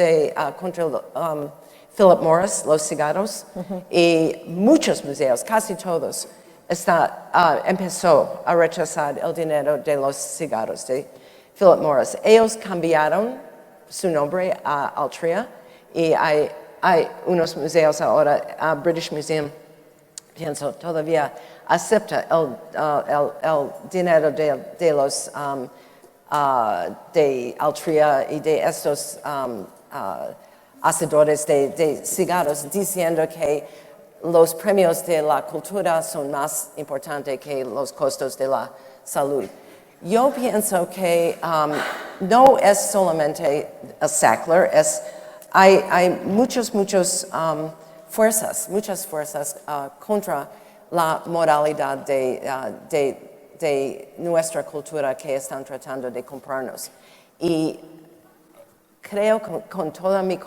contra Philip Morris, los cigarros, y muchos museos, casi todos, empezó a rechazar el dinero de los cigarros de Philip Morris. Ellos cambiaron su nombre a Altria y hay unos museos ahora, British Museum, pienso, todavía acepta el dinero de los de Altria y de estos hacedores de cigarros, diciendo que los premios de la cultura son más importantes que los costos de la salud. Yo pienso que no es solamente el Sackler, hay muchas fuerzas contra la moralidad de nuestra cultura que están tratando de comprarnos. Y creo con todo mi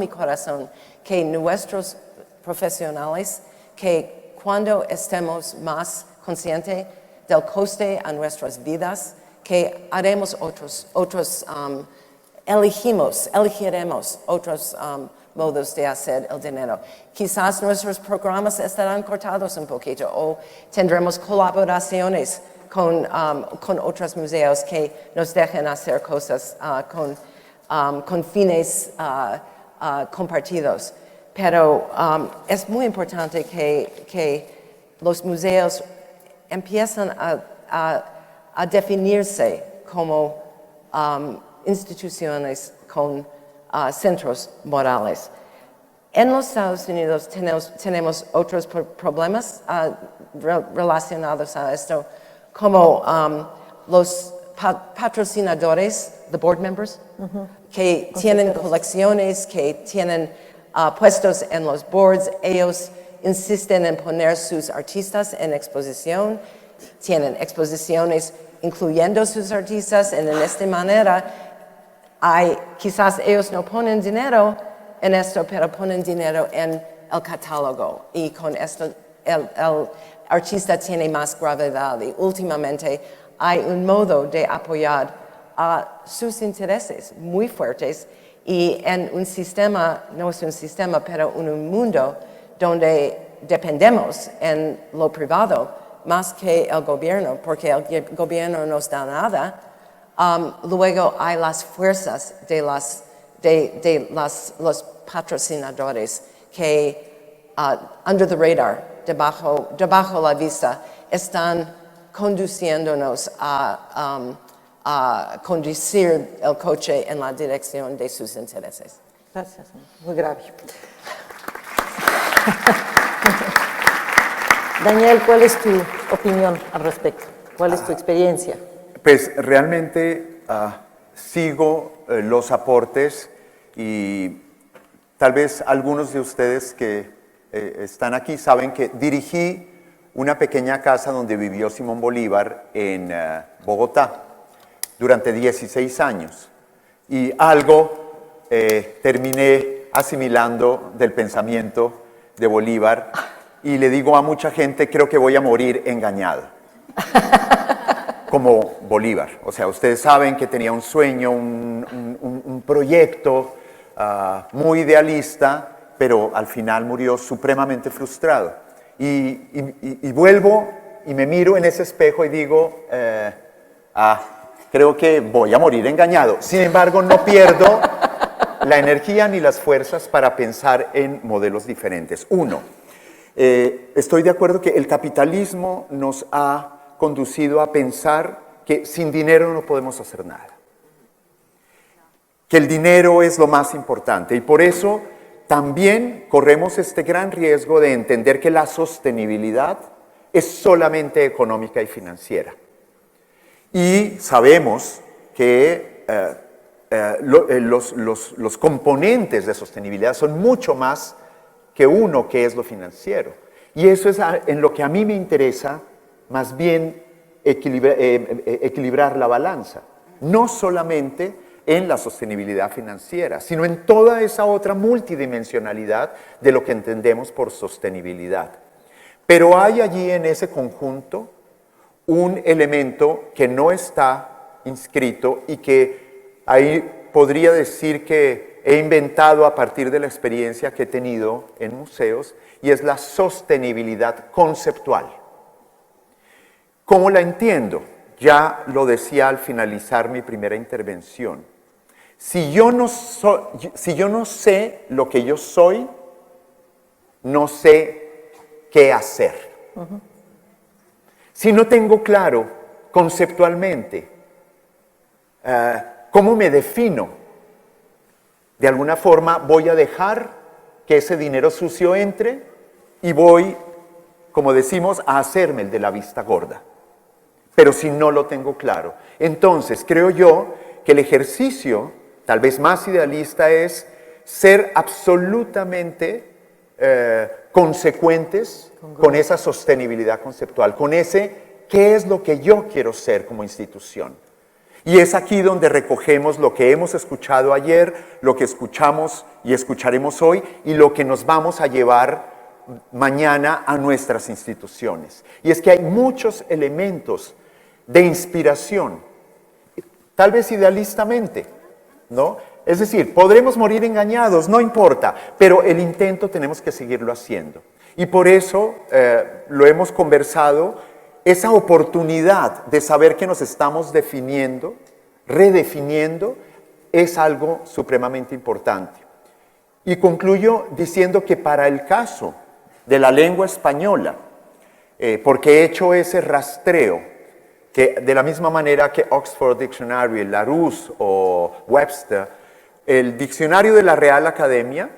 corazón que nuestros profesionales, que cuando estemos más conscientes del coste a nuestras vidas, que haremos elegiremos otros modos de hacer el dinero. Quizás nuestros programas estarán cortados un poquito o tendremos colaboraciones con otros museos que nos dejen hacer cosas con fines compartidos. Pero es muy importante que los museos empiezan a definirse como instituciones con centros morales. En los Estados Unidos tenemos otros problemas relacionados a esto, como los patrocinadores, the board members, que tienen colecciones, que tienen puestos en los boards. Ellos insisten en poner sus artistas en exposición, tienen exposiciones incluyendo sus artistas, y de esta manera quizás ellos no ponen dinero en esto, pero ponen dinero en el catálogo, y con esto el artista tiene más gravedad, y últimamente hay un modo de apoyar a sus intereses muy fuertes, y en un sistema, no es un sistema, pero en un mundo donde dependemos en lo privado más que el gobierno, porque el gobierno no nos da nada. Luego hay las fuerzas de los patrocinadores que under the radar, debajo la vista, están conduciéndonos a conducir el coche en la dirección de sus intereses. Gracias, muy grave. Daniel, ¿cuál es tu opinión al respecto? ¿Cuál es tu experiencia? Pues realmente sigo los aportes, y tal vez algunos de ustedes que están aquí saben que dirigí una pequeña casa donde vivió Simón Bolívar en Bogotá durante 16 años. Y algo terminé asimilando del pensamiento de Bolívar, y le digo a mucha gente, creo que voy a morir engañado. Como Bolívar. O sea, ustedes saben que tenía un sueño, un proyecto muy idealista, pero al final murió supremamente frustrado. Y vuelvo y me miro en ese espejo y digo, creo que voy a morir engañado. Sin embargo, no pierdo la energía ni las fuerzas para pensar en modelos diferentes. Uno, estoy de acuerdo que el capitalismo nos ha conducido a pensar que sin dinero no podemos hacer nada. Que el dinero es lo más importante, y por eso también corremos este gran riesgo de entender que la sostenibilidad es solamente económica y financiera. Y sabemos que los componentes de sostenibilidad son mucho más que uno, que es lo financiero. Y eso es en lo que a mí me interesa más bien equilibrar la balanza. No solamente en la sostenibilidad financiera, sino en toda esa otra multidimensionalidad de lo que entendemos por sostenibilidad. Pero hay allí en ese conjunto un elemento que no está inscrito y que ahí podría decir que he inventado a partir de la experiencia que he tenido en museos, y es la sostenibilidad conceptual. ¿Cómo la entiendo? Ya lo decía al finalizar mi primera intervención. Si yo no sé lo que yo soy, no sé qué hacer. Si no tengo claro conceptualmente cómo me defino, de alguna forma voy a dejar que ese dinero sucio entre y voy, como decimos, a hacerme el de la vista gorda. Pero si no lo tengo claro, entonces creo yo que el ejercicio, tal vez más idealista, es ser absolutamente consecuentes con esa sostenibilidad conceptual, con ese qué es lo que yo quiero ser como institución. Y es aquí donde recogemos lo que hemos escuchado ayer, lo que escuchamos y escucharemos hoy, y lo que nos vamos a llevar mañana a nuestras instituciones. Y es que hay muchos elementos de inspiración, tal vez idealistamente, ¿no? Es decir, podremos morir engañados, no importa, pero el intento tenemos que seguirlo haciendo. Y por eso lo hemos conversado, esa oportunidad de saber que nos estamos definiendo, redefiniendo, es algo supremamente importante. Y concluyo diciendo que para el caso de la lengua española, porque he hecho ese rastreo, que de la misma manera que Oxford Dictionary, Larousse o Webster, el diccionario de la Real Academia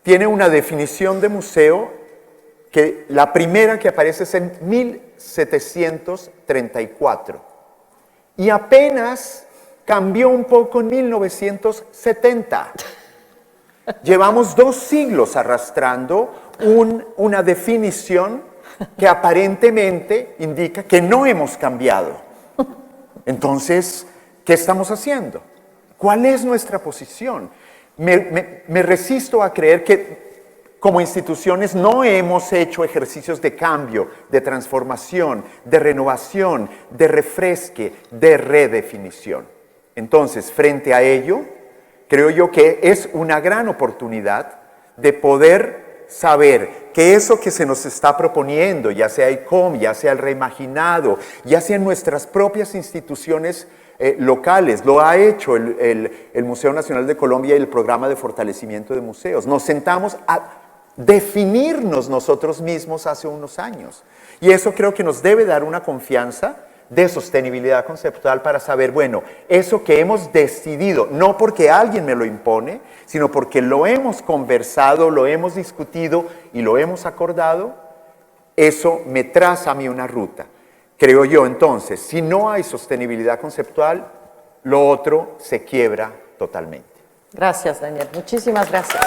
tiene una definición de museo que la primera que aparece es en 1734 y apenas cambió un poco en 1970. Llevamos 2 siglos arrastrando una definición que aparentemente indica que no hemos cambiado. Entonces, ¿qué estamos haciendo? ¿Cuál es nuestra posición? Me resisto a creer que como instituciones no hemos hecho ejercicios de cambio, de transformación, de renovación, de refresque, de redefinición. Entonces, frente a ello, creo yo que es una gran oportunidad de poder saber que eso que se nos está proponiendo, ya sea ICOM, ya sea el reimaginado, ya sea en nuestras propias instituciones locales, lo ha hecho el Museo Nacional de Colombia y el Programa de Fortalecimiento de Museos. Nos sentamos a definirnos nosotros mismos hace unos años. Y eso creo que nos debe dar una confianza de sostenibilidad conceptual para saber, bueno, eso que hemos decidido, no porque alguien me lo impone, sino porque lo hemos conversado, lo hemos discutido y lo hemos acordado, eso me traza a mí una ruta. Creo yo, entonces, si no hay sostenibilidad conceptual, lo otro se quiebra totalmente. Gracias, Daniel. Muchísimas gracias.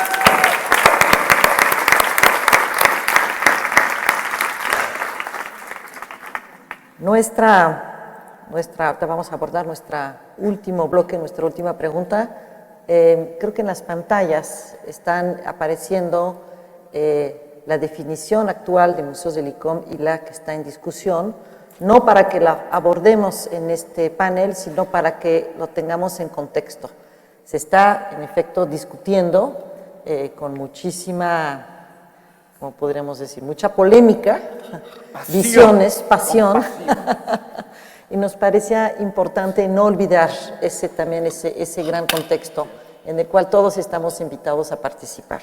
Vamos a abordar nuestro último bloque, nuestra última pregunta. Creo que en las pantallas están apareciendo la definición actual de museos del ICOM y la que está en discusión, no para que la abordemos en este panel, sino para que lo tengamos en contexto. Se está, en efecto, discutiendo con muchísima, ¿cómo podríamos decir? Mucha polémica, visiones, pasión. Y nos parecía importante no olvidar ese gran contexto en el cual todos estamos invitados a participar.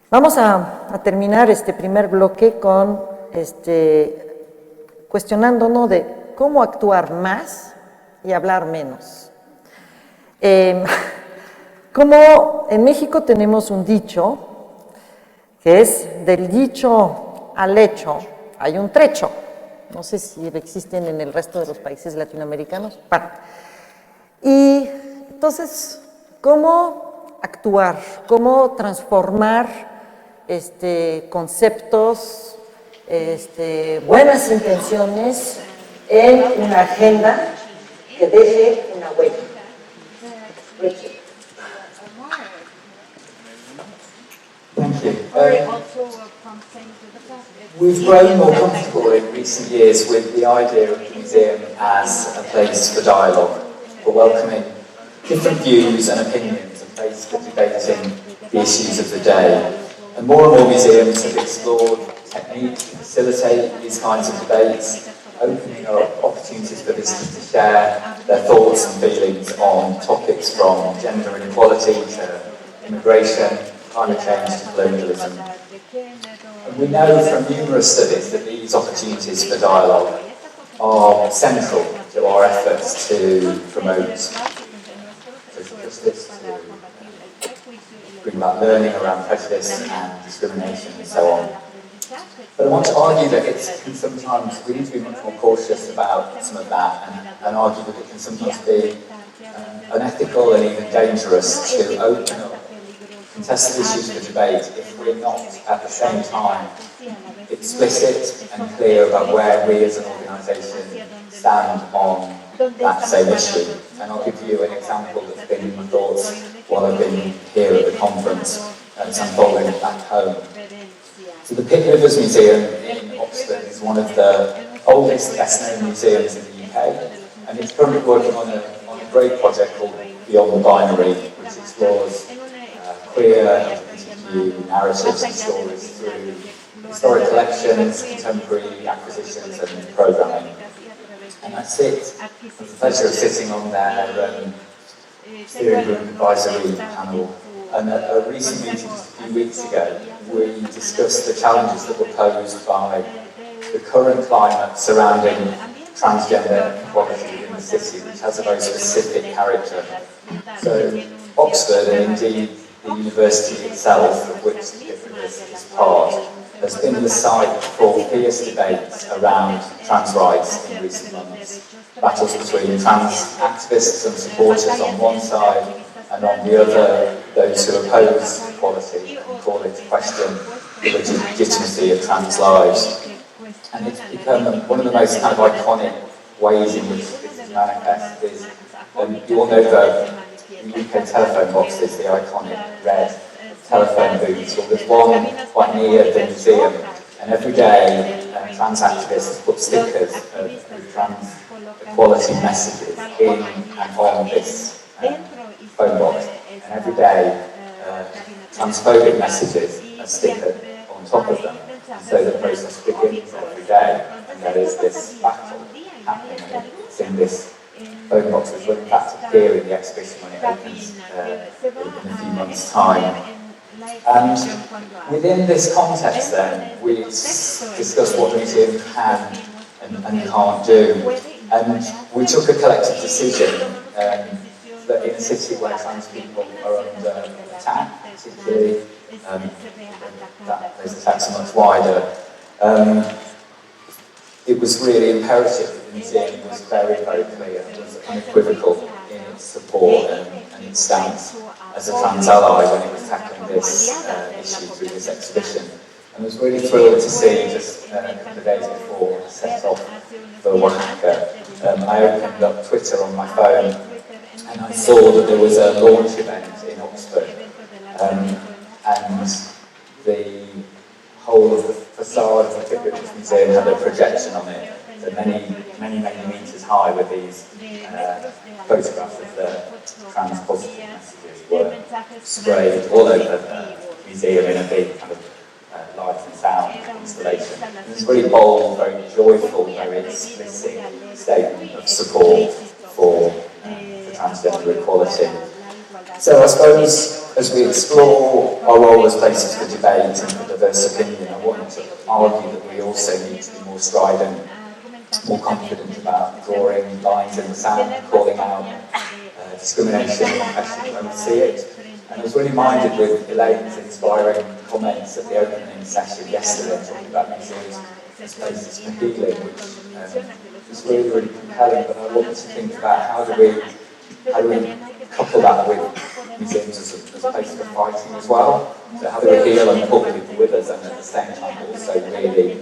Vamos a terminar este primer bloque con cuestionándonos de cómo actuar más y hablar menos. Como en México tenemos un dicho que es del dicho al hecho hay un trecho. No sé si existen en el resto de los países latinoamericanos. Bueno, y Entonces, ¿cómo actuar? ¿Cómo transformar conceptos, buenas intenciones en una agenda que deje una huella? Richard. Thank you. We've grown more comfortable in recent years with the idea of the museum as a place for dialogue, for welcoming different views and opinions, a place for debating the issues of the day. And more museums have explored techniques to facilitate these kinds of debates, opening up opportunities for visitors to share their thoughts and feelings on topics from gender inequality to immigration, climate change to colonialism. And we know from numerous studies that these opportunities for dialogue are central to our efforts to promote social justice, to bring about learning around prejudice and discrimination and so on. But I want to argue that sometimes we need to be much more cautious about some of that and argue that it can sometimes be unethical and even dangerous to open up contested issues for debate if we're not at the same time explicit and clear about where we as an organisation stand on that same issue. And I'll give you an example that's been in my thoughts while I've been here at the conference and some following back home. So the Pitt Rivers Museum in Oxford is one of the oldest, best-known museums in the UK, and it's currently working on a great project called Beyond the Binary, which explores queer LGBTQ narratives and stories through historic collections, contemporary acquisitions and programming. And I have the pleasure of sitting on their steering group advisory panel. And at a recent meeting just a few weeks ago, we discussed the challenges that were posed by the current climate surrounding transgender equality in the city, which has a very specific character. So Oxford, and indeed the university itself, of which the Pitt Rivers is part, has been the site for fierce debates around trans rights in recent months. Battles between trans activists and supporters on one side, and on the other, those who oppose equality and call into question the legitimacy of trans lives. And it's become one of the most kind of iconic ways in which this is manifest. You all know the UK telephone boxes, the iconic red telephone booths. Well, there's one quite near the museum, and every day trans activists put stickers of trans equality messages in and on this phone box, and every day transphobic messages are stickered on top of them. And so the process begins every day, and there is this battle happening. It's in this phone box, which will in fact appear in the exhibition when it opens in a few months' time. And within this context then, we discussed what the museum can and can't do. And we took a collective decision that in a city where trans people are under attack, particularly, that those attacks are much wider, it was really imperative that the museum was very, very clear, was unequivocal in its support and its stance as a trans ally when it was tackling this issue through this exhibition. And I was really thrilled to see, just a couple of days before I set off for Oaxaca, I opened up Twitter on my phone and I saw that there was a launch event in Oxford, and the whole of the facade of the Pitt Rivers Museum had a projection on it, so many metres high, with these photographs of the trans positive messages were sprayed all over the museum in a big kind of light and sound installation. It was a really bold, very joyful, very explicit statement of support for transgender equality. So I suppose as we explore our role as places for debate and for diverse opinion, I want to argue that we also need to be more strident, more confident about drawing lines in the sand, calling out discrimination and oppression when we see it. And I was really minded with Elaine's inspiring comments at the opening session yesterday, talking about museums as places for healing, which was really, really compelling. But I wanted to think about how do we couple that with museums as a place for fighting as well. So how do we heal and pull people with us, and at the same time also really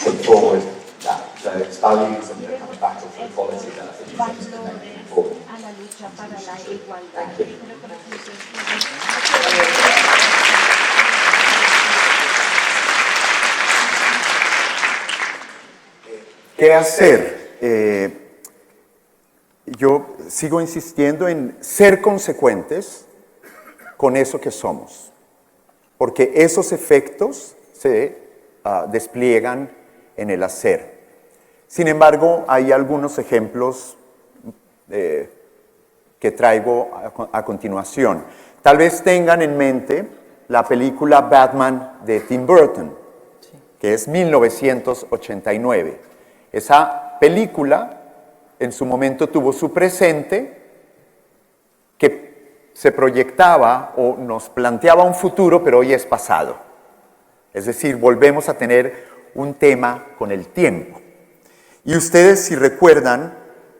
put forward those values and the kind of battle for equality that I think museums can make important. Thank you. ¿Qué hacer? Yo sigo insistiendo en ser consecuentes con eso que somos, porque esos efectos se despliegan en el hacer. Sin embargo, hay algunos ejemplos que traigo a continuación. Tal vez tengan en mente la película Batman de Tim Burton, que es 1989. Esa película en su momento tuvo su presente, que se proyectaba o nos planteaba un futuro, pero hoy es pasado. Es decir, volvemos a tener un tema con el tiempo. Y ustedes, si recuerdan,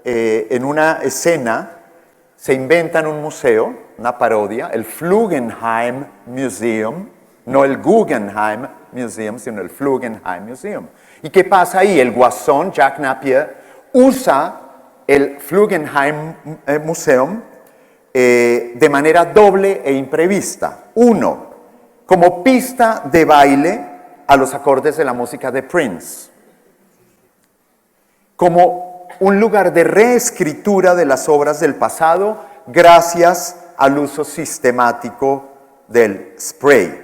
en una escena se inventan un museo, una parodia, el Flugenheim Museum, no el Guggenheim Museum, sino el Flugenheim Museum. ¿Y qué pasa ahí? El Guasón, Jack Napier, usa el Flugenheim Museum de manera doble e imprevista. Uno, como pista de baile a los acordes de la música de Prince. Como un lugar de reescritura de las obras del pasado gracias al uso sistemático del spray.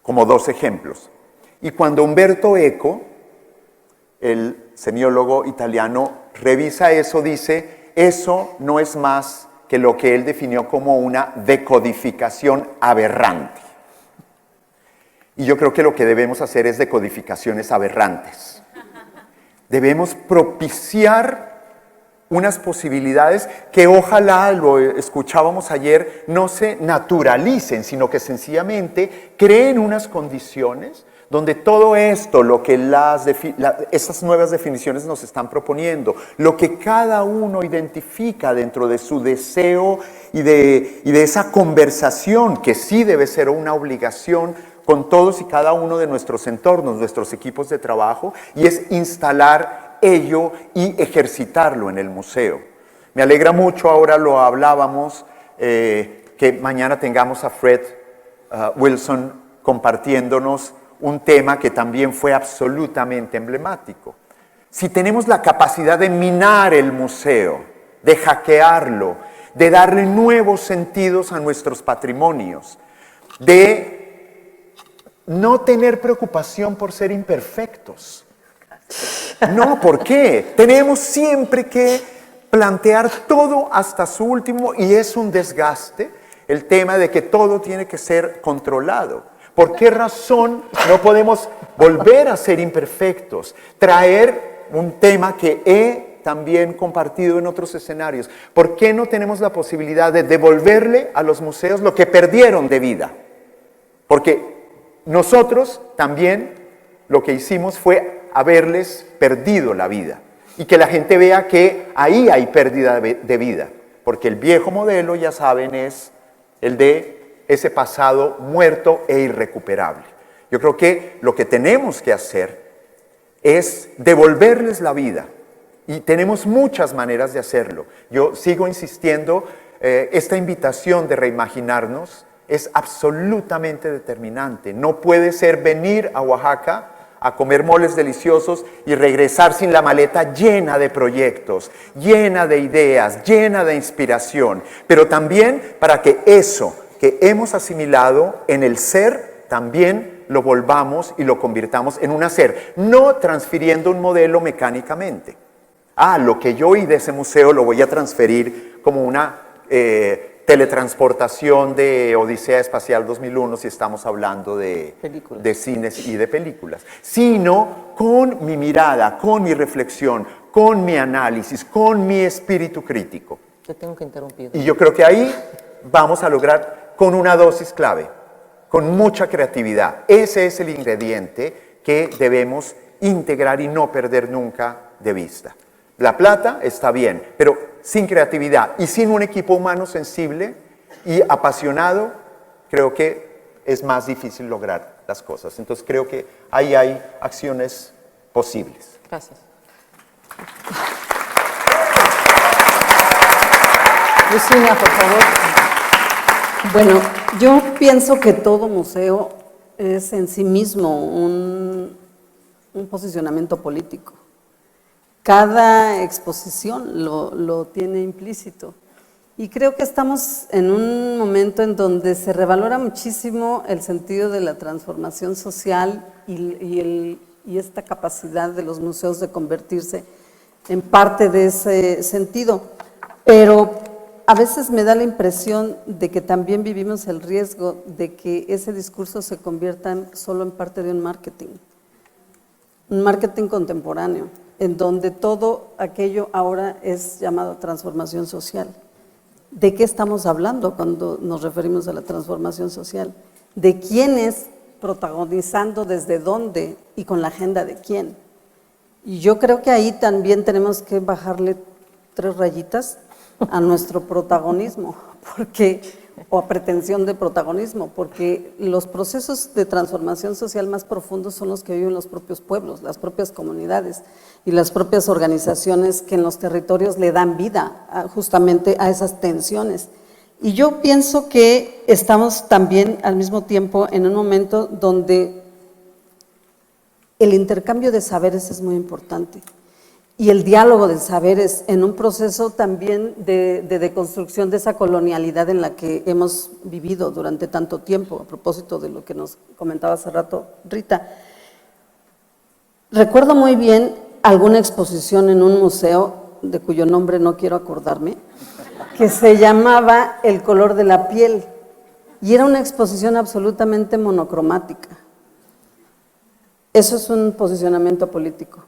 Como dos ejemplos. Y cuando Umberto Eco, el semiólogo italiano, revisa eso, dice, eso no es más que lo que él definió como una decodificación aberrante. Y yo creo que lo que debemos hacer es decodificaciones aberrantes. Debemos propiciar unas posibilidades que ojalá, lo escuchábamos ayer, no se naturalicen, sino que sencillamente creen unas condiciones donde todo esto, lo que estas nuevas definiciones nos están proponiendo, lo que cada uno identifica dentro de su deseo y de esa conversación, que sí debe ser una obligación con todos y cada uno de nuestros entornos, nuestros equipos de trabajo, y es instalar ello y ejercitarlo en el museo. Me alegra mucho, ahora lo hablábamos, que mañana tengamos a Fred Wilson compartiéndonos un tema que también fue absolutamente emblemático. Si tenemos la capacidad de minar el museo, de hackearlo, de darle nuevos sentidos a nuestros patrimonios, de no tener preocupación por ser imperfectos. No, ¿por qué? Tenemos siempre que plantear todo hasta su último, y es un desgaste el tema de que todo tiene que ser controlado. ¿Por qué razón no podemos volver a ser imperfectos? Traer un tema que he también compartido en otros escenarios. ¿Por qué no tenemos la posibilidad de devolverle a los museos lo que perdieron de vida? Porque nosotros también lo que hicimos fue haberles perdido la vida. Y que la gente vea que ahí hay pérdida de vida. Porque el viejo modelo, ya saben, es el de ese pasado muerto e irrecuperable. Yo creo que lo que tenemos que hacer es devolverles la vida, y tenemos muchas maneras de hacerlo. Yo sigo insistiendo, esta invitación de reimaginarnos es absolutamente determinante. No puede ser venir a Oaxaca a comer moles deliciosos y regresar sin la maleta llena de proyectos, llena de ideas, llena de inspiración, pero también para que eso que hemos asimilado en el ser, también lo volvamos y lo convirtamos en un hacer, no transfiriendo un modelo mecánicamente. Lo que yo oí de ese museo lo voy a transferir como una teletransportación de Odisea Espacial 2001, si estamos hablando de cines y de películas, sino con mi mirada, con mi reflexión, con mi análisis, con mi espíritu crítico. Te tengo que interrumpir. Y yo creo que ahí vamos a lograr con una dosis clave, con mucha creatividad. Ese es el ingrediente que debemos integrar y no perder nunca de vista. La plata está bien, pero sin creatividad y sin un equipo humano sensible y apasionado, creo que es más difícil lograr las cosas. Entonces creo que ahí hay acciones posibles. Gracias. Lucina, por favor. Bueno, yo pienso que todo museo es en sí mismo un posicionamiento político. Cada exposición lo tiene implícito. Y creo que estamos en un momento en donde se revalora muchísimo el sentido de la transformación social y esta capacidad de los museos de convertirse en parte de ese sentido. Pero a veces me da la impresión de que también vivimos el riesgo de que ese discurso se convierta solo en parte de un marketing contemporáneo, en donde todo aquello ahora es llamado transformación social. ¿De qué estamos hablando cuando nos referimos a la transformación social? ¿De quiénes protagonizando desde dónde y con la agenda de quién? Y yo creo que ahí también tenemos que bajarle 3 rayitas a nuestro protagonismo, o a pretensión de protagonismo, porque los procesos de transformación social más profundos son los que viven los propios pueblos, las propias comunidades y las propias organizaciones que en los territorios le dan vida justamente a esas tensiones. Y yo pienso que estamos también al mismo tiempo en un momento donde el intercambio de saberes es muy importante. Y el diálogo de saberes en un proceso también de deconstrucción de esa colonialidad en la que hemos vivido durante tanto tiempo, a propósito de lo que nos comentaba hace rato Rita. Recuerdo muy bien alguna exposición en un museo, de cuyo nombre no quiero acordarme, que se llamaba El color de la piel, y era una exposición absolutamente monocromática. Eso es un posicionamiento político.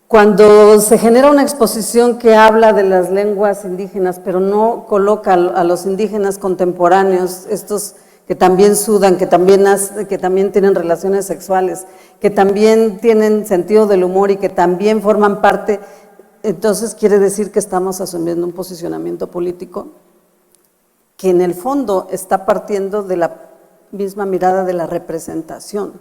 Cuando se genera una exposición que habla de las lenguas indígenas, pero no coloca a los indígenas contemporáneos, estos que también sudan, que también tienen relaciones sexuales, que también tienen sentido del humor y que también forman parte, entonces quiere decir que estamos asumiendo un posicionamiento político que en el fondo está partiendo de la misma mirada de la representación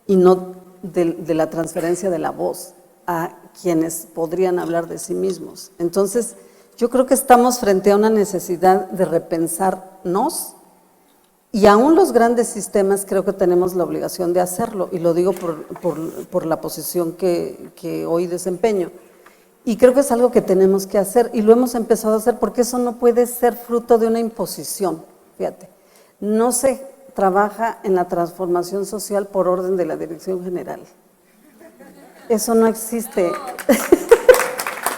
y no de la transferencia de la voz a quienes podrían hablar de sí mismos. Entonces, yo creo que estamos frente a una necesidad de repensarnos y aún los grandes sistemas creo que tenemos la obligación de hacerlo, y lo digo por la posición que hoy desempeño. Y creo que es algo que tenemos que hacer y lo hemos empezado a hacer porque eso no puede ser fruto de una imposición, fíjate. No se trabaja en la transformación social por orden de la Dirección General. Eso no existe,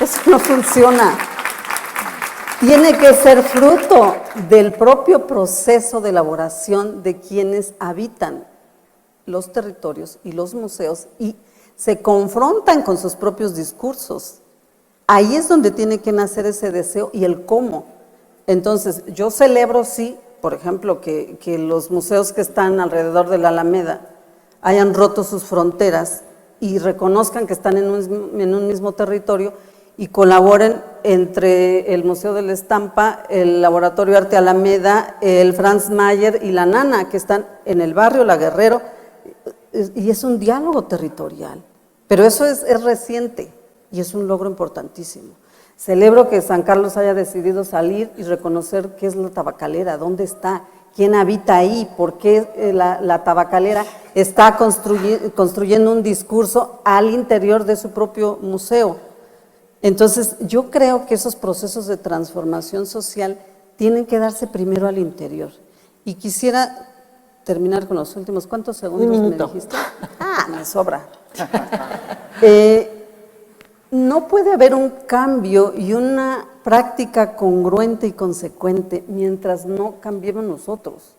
eso no funciona. Tiene que ser fruto del propio proceso de elaboración de quienes habitan los territorios y los museos y se confrontan con sus propios discursos. Ahí es donde tiene que nacer ese deseo y el cómo. Entonces, yo celebro, sí, por ejemplo, que los museos que están alrededor de la Alameda hayan roto sus fronteras y reconozcan que están en un mismo territorio y colaboren entre el Museo de la Estampa, el Laboratorio Arte Alameda, el Franz Mayer y la Nana, que están en el barrio La Guerrero, y es un diálogo territorial, pero eso es reciente y es un logro importantísimo. Celebro que San Carlos haya decidido salir y reconocer qué es la tabacalera, dónde está, quién habita ahí, por qué la tabacalera está construyendo un discurso al interior de su propio museo. Entonces, yo creo que esos procesos de transformación social tienen que darse primero al interior. Y quisiera terminar con los últimos, ¿cuántos segundos me dijiste? Me sobra. No puede haber un cambio y una práctica congruente y consecuente mientras no cambiemos nosotros.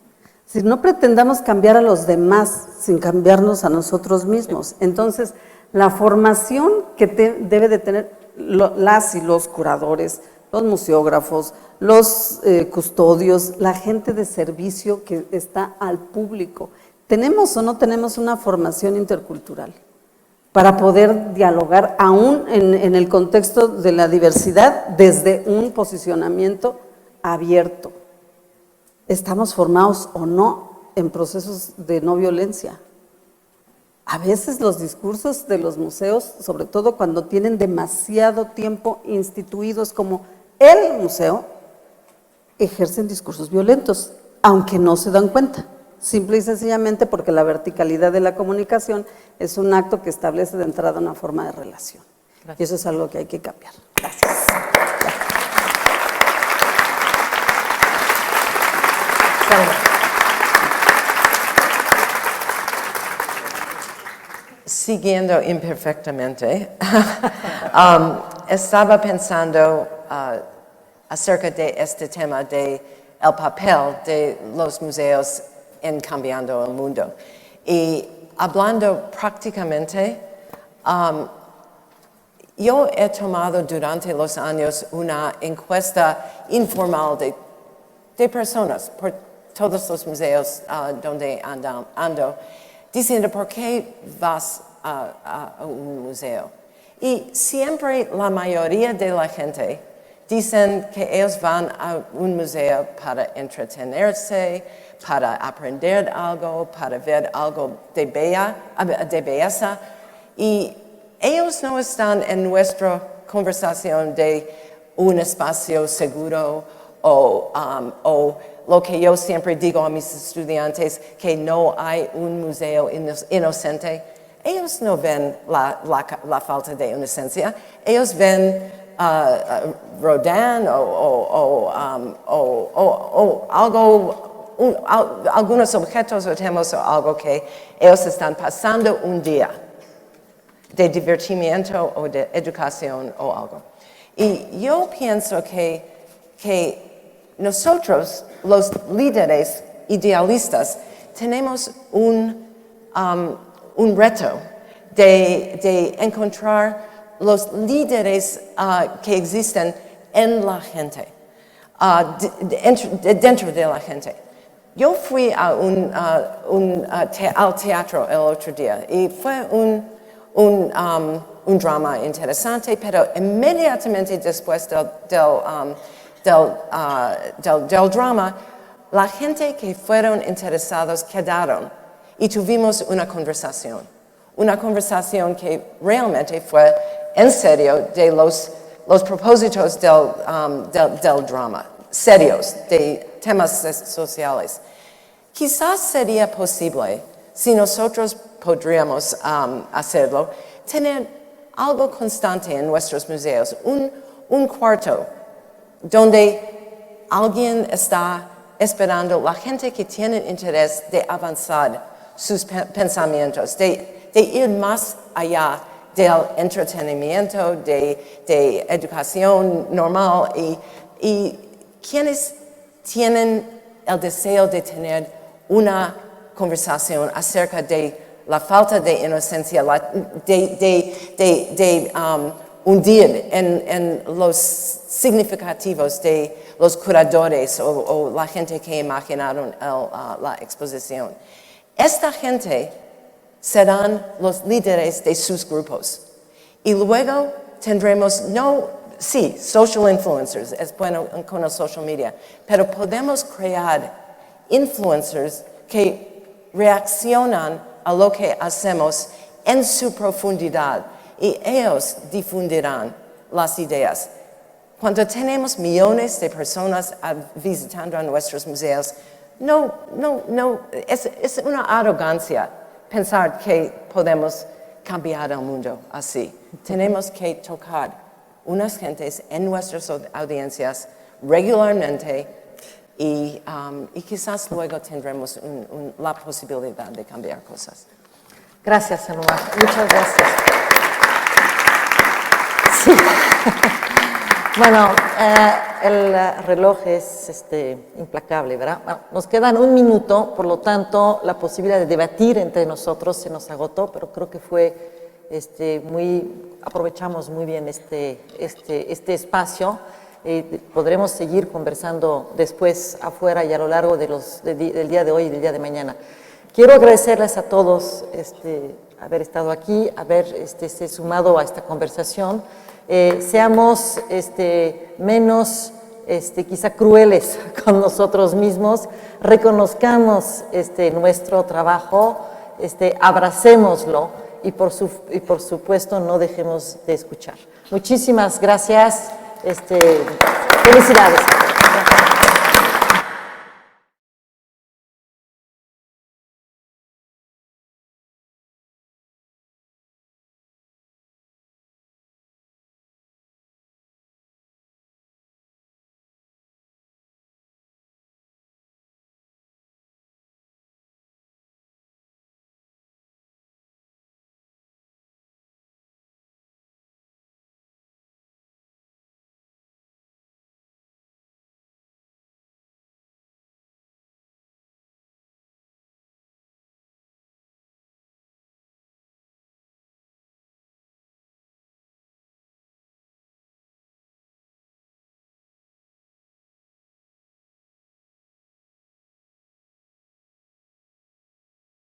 Si no pretendamos cambiar a los demás sin cambiarnos a nosotros mismos. Entonces, la formación que debe de tener las y los curadores, los museógrafos, los custodios, la gente de servicio que está al público. ¿Tenemos o no tenemos una formación intercultural para poder dialogar aún en el contexto de la diversidad desde un posicionamiento abierto. ¿Estamos formados o no en procesos de no violencia? A veces los discursos de los museos, sobre todo cuando tienen demasiado tiempo instituidos como el museo, ejercen discursos violentos, aunque no se dan cuenta, simple y sencillamente porque la verticalidad de la comunicación es un acto que establece de entrada una forma de relación. Gracias. Y eso es algo que hay que cambiar. Gracias. Siguiendo imperfectamente, estaba pensando acerca de este tema de el papel de los museos en cambiando el mundo. Y hablando prácticamente, yo he tomado durante los años una encuesta informal de personas por todos los museos donde ando, diciendo por qué vas a un museo. Y siempre la mayoría de la gente dicen que ellos van a un museo para entretenerse, para aprender algo, para ver algo de belleza. Y ellos no están en nuestra conversación de un espacio seguro o lo que yo siempre digo a mis estudiantes, que no hay un museo inocente. Ellos no ven la falta de inocencia, ellos ven Rodin o algo, algunos objetos o temas o algo que ellos están pasando un día de divertimiento o de educación o algo. Y yo pienso que nosotros, los líderes idealistas, tenemos un reto de encontrar los líderes que existen en la gente, dentro de la gente. Yo fui al teatro el otro día y fue un drama interesante, pero inmediatamente después del drama, la gente que fueron interesados quedaron y tuvimos una conversación que realmente fue en serio de los propósitos del drama, serios, de temas sociales. Quizás sería posible, si nosotros podríamos hacerlo, tener algo constante en nuestros museos, un cuarto donde alguien está esperando, la gente que tiene interés de avanzar sus pensamientos, de ir más allá del entretenimiento, de educación normal y quienes tienen el deseo de tener una conversación acerca de la falta de inocencia, de hundir en los significativos de los curadores o la gente que imaginaron la exposición. Esta gente serán los líderes de sus grupos. Y luego tendremos, social influencers, es bueno con el social media, pero podemos crear influencers que reaccionan a lo que hacemos en su profundidad y ellos difundirán las ideas. Cuando tenemos millones de personas visitando a nuestros museos, es una arrogancia pensar que podemos cambiar el mundo así. Tenemos que tocar unas gentes en nuestras audiencias regularmente y quizás luego tendremos la posibilidad de cambiar cosas. Gracias, Anouar. Muchas gracias. Sí. Bueno, el reloj es implacable, ¿verdad? Bueno, nos quedan un minuto, por lo tanto, la posibilidad de debatir entre nosotros se nos agotó, pero creo que fue aprovechamos muy bien este espacio. Podremos seguir conversando después afuera y a lo largo del día de hoy y del día de mañana. Quiero agradecerles a todos haber estado aquí, haber se sumado a esta conversación. Seamos menos quizá crueles con nosotros mismos, reconozcamos nuestro trabajo, abracémoslo y por supuesto no dejemos de escuchar. Muchísimas gracias, felicidades.